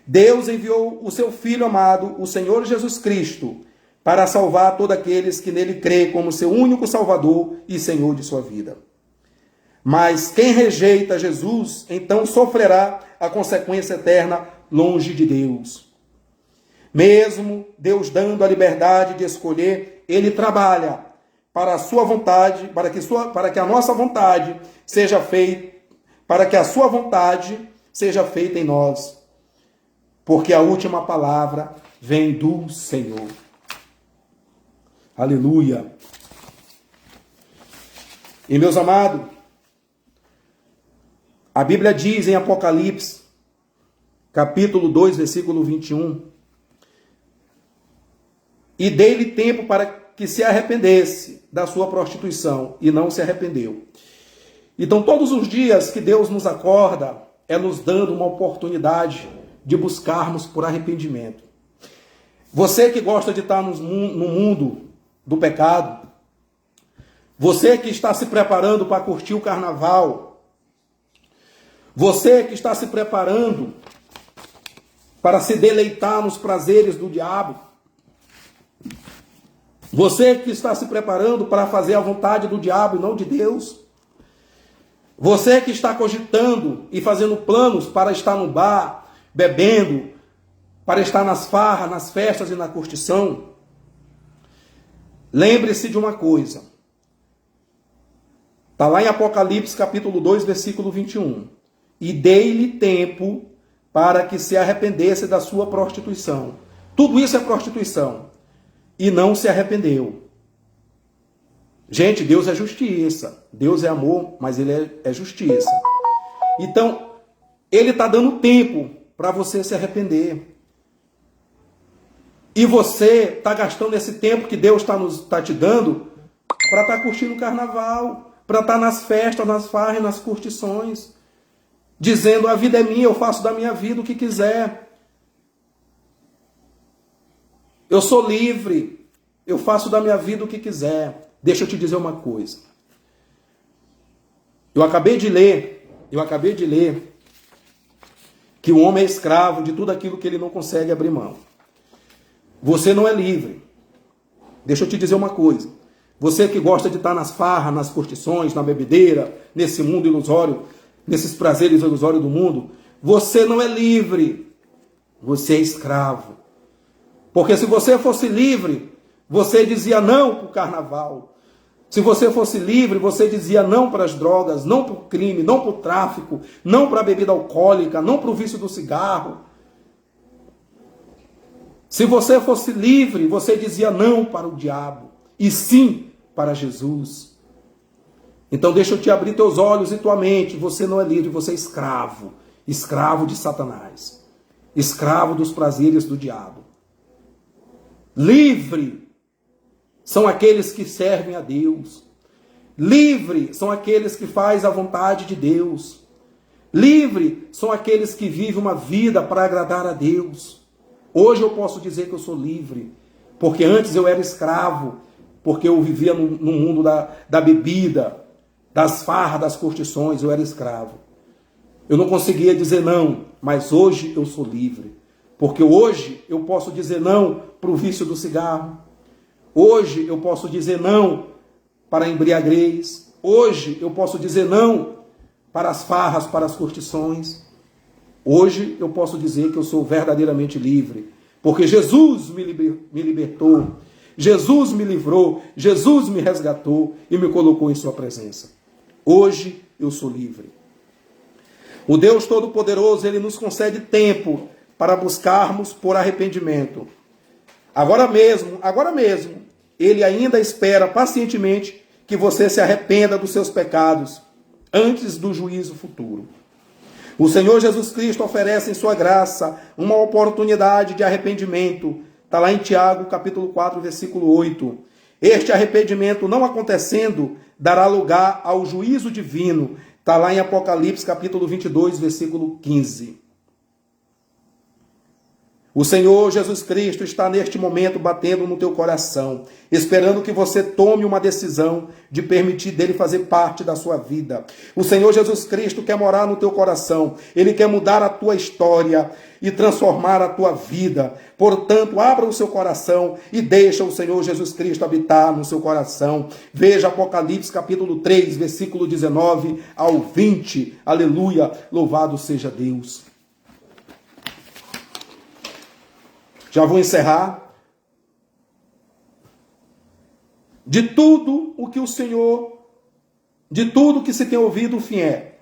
Deus enviou o seu Filho amado, o Senhor Jesus Cristo, para salvar todos aqueles que nele crê como seu único Salvador e Senhor de sua vida. Mas quem rejeita Jesus, então sofrerá a consequência eterna longe de Deus. Mesmo Deus dando a liberdade de escolher, Ele trabalha para a sua vontade, para que a nossa vontade seja feita, para que a sua vontade seja feita em nós. Porque a última palavra vem do Senhor. Aleluia. E meus amados, a Bíblia diz em Apocalipse, capítulo 2, versículo 21, e dei-lhe tempo para que se arrependesse da sua prostituição, e não se arrependeu. Então, todos os dias que Deus nos acorda, é nos dando uma oportunidade de buscarmos por arrependimento. Você que gosta de estar no mundo do pecado, você que está se preparando para curtir o carnaval, você que está se preparando para se deleitar nos prazeres do diabo, você que está se preparando para fazer a vontade do diabo e não de Deus, você que está cogitando e fazendo planos para estar no bar, bebendo, para estar nas farras, nas festas e na curtição, lembre-se de uma coisa. Está lá em Apocalipse capítulo 2, versículo 21. E dei-lhe tempo para que se arrependesse da sua prostituição. Tudo isso é prostituição. E não se arrependeu. Gente, Deus é justiça. Deus é amor, mas Ele é justiça. Então, Ele está dando tempo para você se arrepender. E você está gastando esse tempo que Deus está te dando para estar curtindo o carnaval, para estar nas festas, nas farras, nas curtições, dizendo: a vida é minha, eu faço da minha vida o que quiser. Eu sou livre, eu faço da minha vida o que quiser. Deixa eu te dizer uma coisa. Eu acabei de ler que o homem é escravo de tudo aquilo que ele não consegue abrir mão. Você não é livre. Deixa eu te dizer uma coisa. Você que gosta de estar nas farras, nas curtições, na bebedeira, nesse mundo ilusório, nesses prazeres ilusórios do mundo, você não é livre. Você é escravo. Porque se você fosse livre, você dizia não para o carnaval. Se você fosse livre, você dizia não para as drogas, não para o crime, não para o tráfico, não para a bebida alcoólica, não para o vício do cigarro. Se você fosse livre, você dizia não para o diabo e sim para Jesus. Então deixa eu te abrir teus olhos e tua mente. Você não é livre, você é escravo. Escravo de Satanás. Escravo dos prazeres do diabo. Livre são aqueles que servem a Deus. Livre são aqueles que fazem a vontade de Deus. Livre são aqueles que vivem uma vida para agradar a Deus. Hoje eu posso dizer que eu sou livre, porque antes eu era escravo, porque eu vivia no mundo da bebida, das farras, das curtições, eu era escravo. Eu não conseguia dizer não, mas hoje eu sou livre, porque hoje eu posso dizer não para o vício do cigarro, hoje eu posso dizer não para a embriaguez, hoje eu posso dizer não para as farras, para as curtições. Hoje eu posso dizer que eu sou verdadeiramente livre, porque Jesus me libertou, Jesus me livrou, Jesus me resgatou e me colocou em sua presença. Hoje eu sou livre. O Deus Todo-Poderoso, Ele nos concede tempo para buscarmos por arrependimento. Agora mesmo, Ele ainda espera pacientemente que você se arrependa dos seus pecados antes do juízo futuro. O Senhor Jesus Cristo oferece em sua graça uma oportunidade de arrependimento. Está lá em Tiago, capítulo 4, versículo 8. Este arrependimento não acontecendo, dará lugar ao juízo divino. Está lá em Apocalipse, capítulo 22, versículo 15. O Senhor Jesus Cristo está neste momento batendo no teu coração, esperando que você tome uma decisão de permitir dele fazer parte da sua vida. O Senhor Jesus Cristo quer morar no teu coração, Ele quer mudar a tua história e transformar a tua vida. Portanto, abra o seu coração e deixa o Senhor Jesus Cristo habitar no seu coração. Veja Apocalipse capítulo 3, versículo 19 ao 20. Aleluia, louvado seja Deus. Já vou encerrar. De tudo o que o Senhor, de tudo que se tem ouvido, o fim é: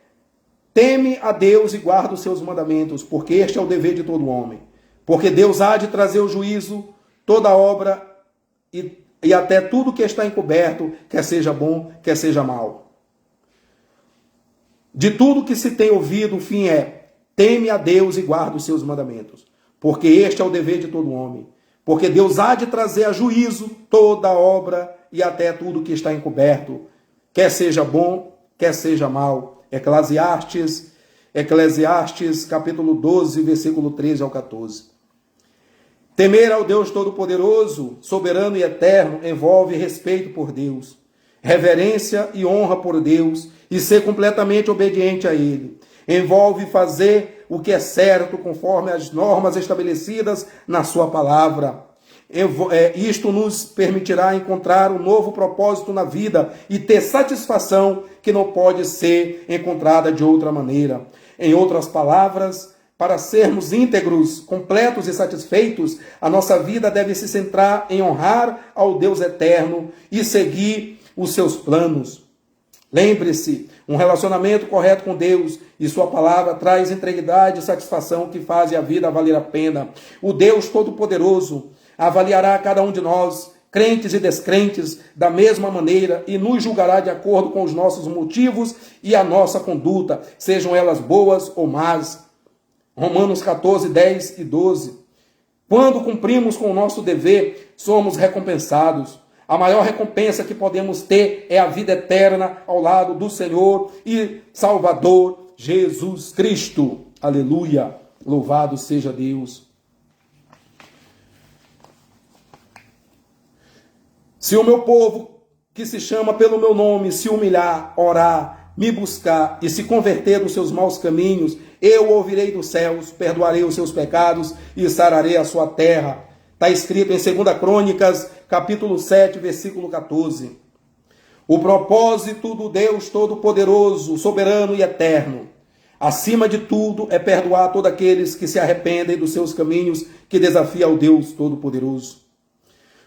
teme a Deus e guarda os seus mandamentos, porque este é o dever de todo homem. Porque Deus há de trazer o juízo, toda obra e até tudo que está encoberto, quer seja bom, quer seja mal. De tudo que se tem ouvido, o fim é: teme a Deus e guarda os seus mandamentos, porque este é o dever de todo homem. Porque Deus há de trazer a juízo toda a obra e até tudo que está encoberto, quer seja bom, quer seja mal. Eclesiastes, capítulo 12, versículo 13 ao 14. Temer ao Deus Todo-Poderoso, soberano e eterno, envolve respeito por Deus, reverência e honra por Deus e ser completamente obediente a Ele. Envolve fazer o que é certo conforme as normas estabelecidas na sua palavra. Isto nos permitirá encontrar um novo propósito na vida e ter satisfação que não pode ser encontrada de outra maneira. Em outras palavras, para sermos íntegros, completos e satisfeitos, a nossa vida deve se centrar em honrar ao Deus eterno e seguir os seus planos. Lembre-se, um relacionamento correto com Deus e sua palavra traz integridade e satisfação que fazem a vida valer a pena. O Deus Todo-Poderoso avaliará cada um de nós, crentes e descrentes, da mesma maneira e nos julgará de acordo com os nossos motivos e a nossa conduta, sejam elas boas ou más. Romanos 14, 10 e 12. Quando cumprimos com o nosso dever, somos recompensados. A maior recompensa que podemos ter é a vida eterna ao lado do Senhor e Salvador Jesus Cristo. Aleluia! Louvado seja Deus. Se o meu povo, que se chama pelo meu nome, se humilhar, orar, me buscar e se converter dos seus maus caminhos, eu ouvirei dos céus, perdoarei os seus pecados e sararei a sua terra. Está escrito em 2 Crônicas, capítulo 7, versículo 14. O propósito do Deus Todo-Poderoso, soberano e eterno, acima de tudo, é perdoar todos aqueles que se arrependem dos seus caminhos, que desafia o Deus Todo-Poderoso.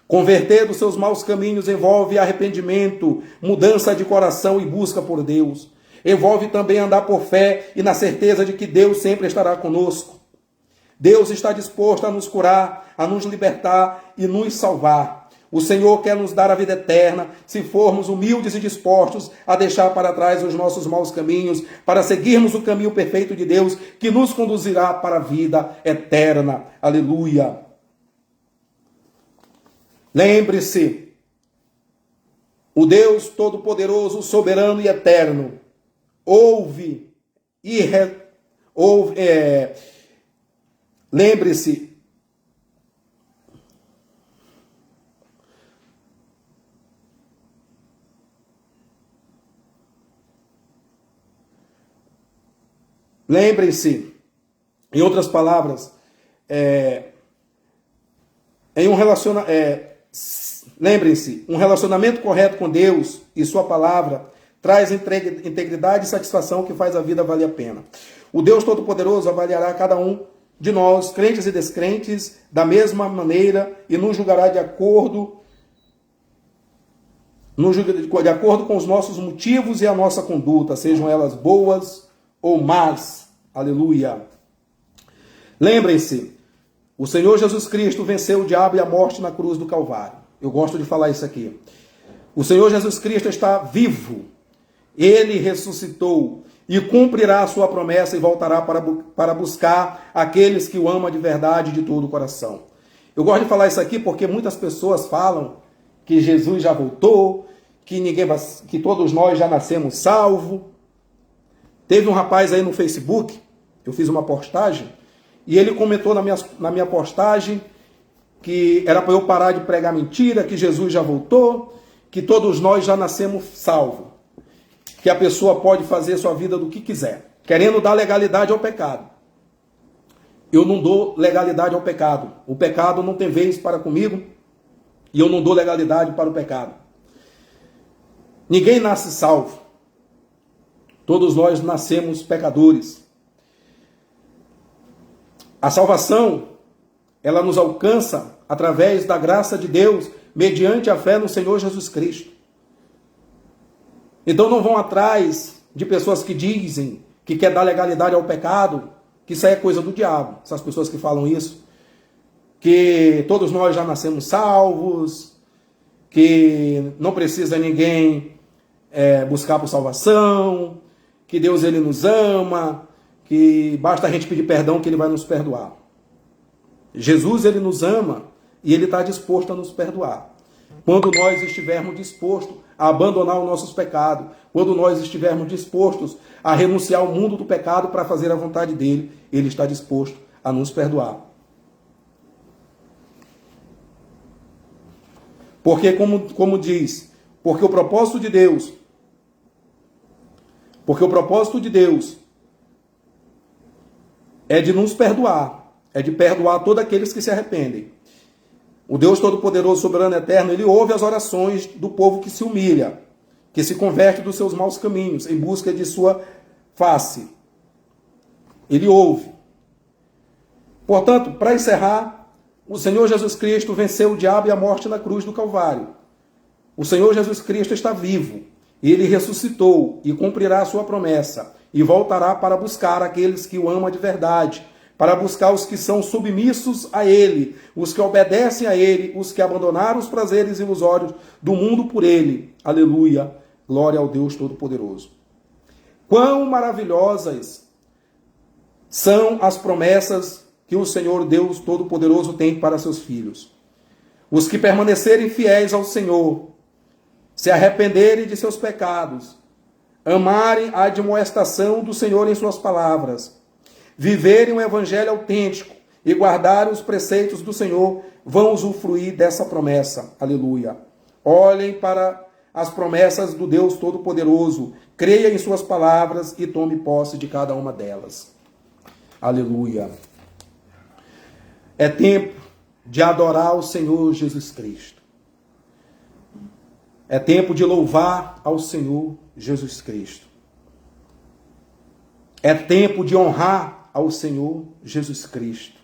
Converter dos seus maus caminhos envolve arrependimento, mudança de coração e busca por Deus. Envolve também andar por fé e na certeza de que Deus sempre estará conosco. Deus está disposto a nos curar, a nos libertar e nos salvar. O Senhor quer nos dar a vida eterna, se formos humildes e dispostos a deixar para trás os nossos maus caminhos, para seguirmos o caminho perfeito de Deus, que nos conduzirá para a vida eterna. Aleluia! Lembre-se, o Deus Todo-Poderoso, soberano e eterno, lembre-se, em outras palavras, lembrem-se, um relacionamento correto com Deus e sua palavra traz integridade e satisfação que faz a vida valer a pena. O Deus Todo-Poderoso avaliará cada um de nós, crentes e descrentes, da mesma maneira e nos julgará de acordo com os nossos motivos e a nossa conduta, sejam elas boas ou más. Aleluia! Lembrem-se, o Senhor Jesus Cristo venceu o diabo e a morte na cruz do Calvário. Eu gosto de falar isso aqui. O Senhor Jesus Cristo está vivo. Ele ressuscitou e cumprirá a sua promessa e voltará para buscar aqueles que o amam de verdade de todo o coração. Eu gosto de falar isso aqui porque muitas pessoas falam que Jesus já voltou, que todos nós já nascemos salvos. Teve um rapaz aí no Facebook, eu fiz uma postagem, e ele comentou na minha postagem que era para eu parar de pregar mentira, que Jesus já voltou, que todos nós já nascemos salvos, que a pessoa pode fazer sua vida do que quiser, querendo dar legalidade ao pecado. Eu não dou legalidade ao pecado. O pecado não tem vez para comigo e eu não dou legalidade para o pecado. Ninguém nasce salvo. Todos nós nascemos pecadores. A salvação, ela nos alcança através da graça de Deus, mediante a fé no Senhor Jesus Cristo. Então não vão atrás de pessoas que dizem que quer dar legalidade ao pecado, que isso aí é coisa do diabo. Essas pessoas que falam isso, que todos nós já nascemos salvos, que não precisa ninguém buscar por salvação, que Deus ele nos ama, que basta a gente pedir perdão que ele vai nos perdoar. Jesus ele nos ama e ele está disposto a nos perdoar. Quando nós estivermos dispostos a abandonar os nossos pecados, quando nós estivermos dispostos a renunciar ao mundo do pecado para fazer a vontade dele, ele está disposto a nos perdoar. Porque, como diz, porque o propósito de Deus é de nos perdoar, é de perdoar todos aqueles que se arrependem. O Deus Todo-Poderoso, Soberano Eterno, ele ouve as orações do povo que se humilha, que se converte dos seus maus caminhos, em busca de sua face. Ele ouve. Portanto, para encerrar, o Senhor Jesus Cristo venceu o diabo e a morte na cruz do Calvário. O Senhor Jesus Cristo está vivo. Ele ressuscitou e cumprirá a sua promessa e voltará para buscar aqueles que o amam de verdade, para buscar os que são submissos a ele, os que obedecem a ele, os que abandonaram os prazeres ilusórios do mundo por ele. Aleluia, glória ao Deus Todo-Poderoso. Quão maravilhosas são as promessas que o Senhor Deus Todo-Poderoso tem para seus filhos. Os que permanecerem fiéis ao Senhor, se arrependerem de seus pecados, amarem a admoestação do Senhor em suas palavras, viverem um evangelho autêntico e guardarem os preceitos do Senhor, vão usufruir dessa promessa. Aleluia. Olhem para as promessas do Deus Todo-Poderoso, creia em suas palavras e tome posse de cada uma delas. Aleluia. É tempo de adorar o Senhor Jesus Cristo. É tempo de louvar ao Senhor Jesus Cristo. É tempo de honrar ao Senhor Jesus Cristo.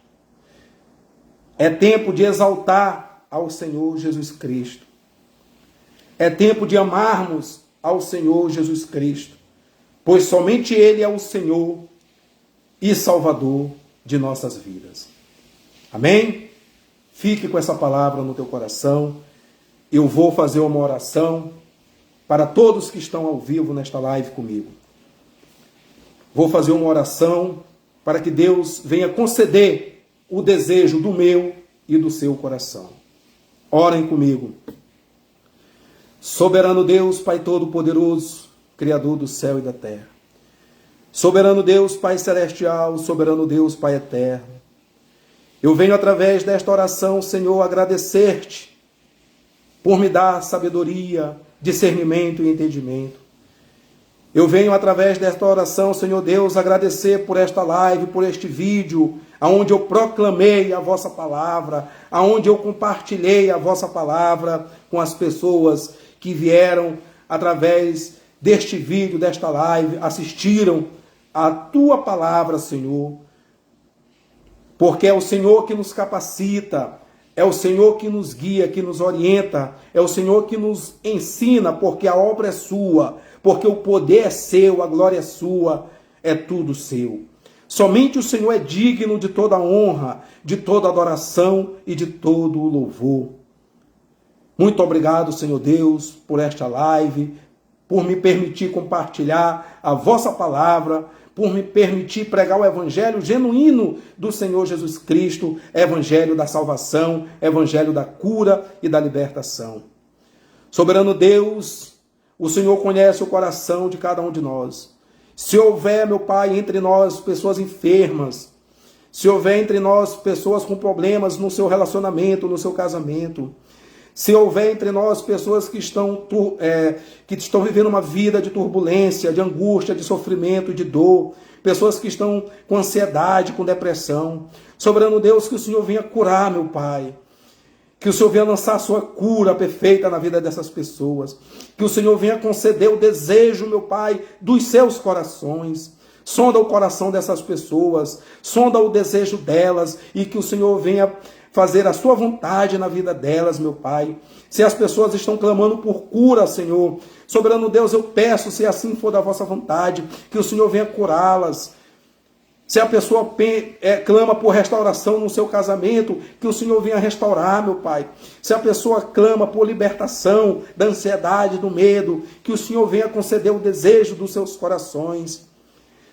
É tempo de exaltar ao Senhor Jesus Cristo. É tempo de amarmos ao Senhor Jesus Cristo, pois somente Ele é o Senhor e Salvador de nossas vidas. Amém? Fique com essa palavra no teu coração. Eu vou fazer uma oração para todos que estão ao vivo nesta live comigo. Vou fazer uma oração para que Deus venha conceder o desejo do meu e do seu coração. Orem comigo. Soberano Deus, Pai Todo-Poderoso, Criador do céu e da terra. Soberano Deus, Pai Celestial, soberano Deus, Pai Eterno. Eu venho através desta oração, Senhor, agradecer-te por me dar sabedoria, discernimento e entendimento. Eu venho através desta oração, Senhor Deus, agradecer por esta live, por este vídeo, aonde eu proclamei a vossa palavra, aonde eu compartilhei a vossa palavra com as pessoas que vieram através deste vídeo, desta live, assistiram a tua palavra, Senhor. Porque é o Senhor que nos capacita, é o Senhor que nos guia, que nos orienta, é o Senhor que nos ensina, porque a obra é sua, porque o poder é seu, a glória é sua, é tudo seu. Somente o Senhor é digno de toda honra, de toda adoração e de todo louvor. Muito obrigado, Senhor Deus, por esta live, por me permitir compartilhar a vossa palavra, por me permitir pregar o evangelho genuíno do Senhor Jesus Cristo, evangelho da salvação, evangelho da cura e da libertação. Soberano Deus, o Senhor conhece o coração de cada um de nós. Se houver, meu Pai, entre nós pessoas enfermas, se houver entre nós pessoas com problemas no seu relacionamento, no seu casamento, se houver entre nós pessoas que estão vivendo uma vida de turbulência, de angústia, de sofrimento, de dor, pessoas que estão com ansiedade, com depressão, soberano Deus, que o Senhor venha curar, meu Pai, que o Senhor venha lançar a sua cura perfeita na vida dessas pessoas, que o Senhor venha conceder o desejo, meu Pai, dos seus corações. Sonda o coração dessas pessoas, sonda o desejo delas e que o Senhor venha fazer a sua vontade na vida delas, meu Pai. Se as pessoas estão clamando por cura, Senhor, soberano Deus, eu peço, se assim for da vossa vontade, que o Senhor venha curá-las. Se a pessoa clama por restauração no seu casamento, que o Senhor venha restaurar, meu Pai. Se a pessoa clama por libertação da ansiedade, do medo, que o Senhor venha conceder o desejo dos seus corações.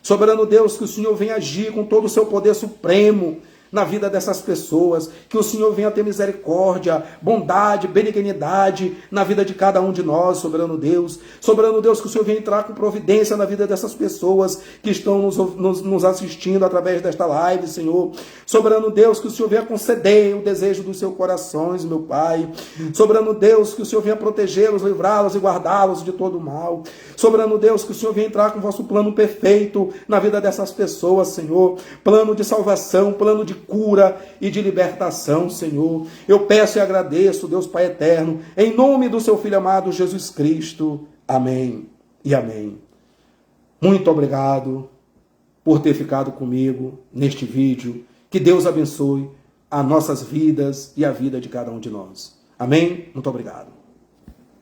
Soberano Deus, que o Senhor venha agir com todo o seu poder supremo na vida dessas pessoas, que o Senhor venha ter misericórdia, bondade, benignidade na vida de cada um de nós, soberano Deus, que o Senhor venha entrar com providência na vida dessas pessoas que estão nos assistindo através desta live, Senhor, soberano Deus, que o Senhor venha conceder o desejo dos seus corações, meu Pai, soberano Deus, que o Senhor venha protegê-los, livrá-los e guardá-los de todo mal, soberano Deus, que o Senhor venha entrar com o vosso plano perfeito na vida dessas pessoas, Senhor, plano de salvação, plano de cura e de libertação, Senhor. Eu peço e agradeço, Deus Pai eterno, em nome do seu Filho amado Jesus Cristo. Amém e amém. Muito obrigado por ter ficado comigo neste vídeo. Que Deus abençoe as nossas vidas e a vida de cada um de nós. Amém? Muito obrigado.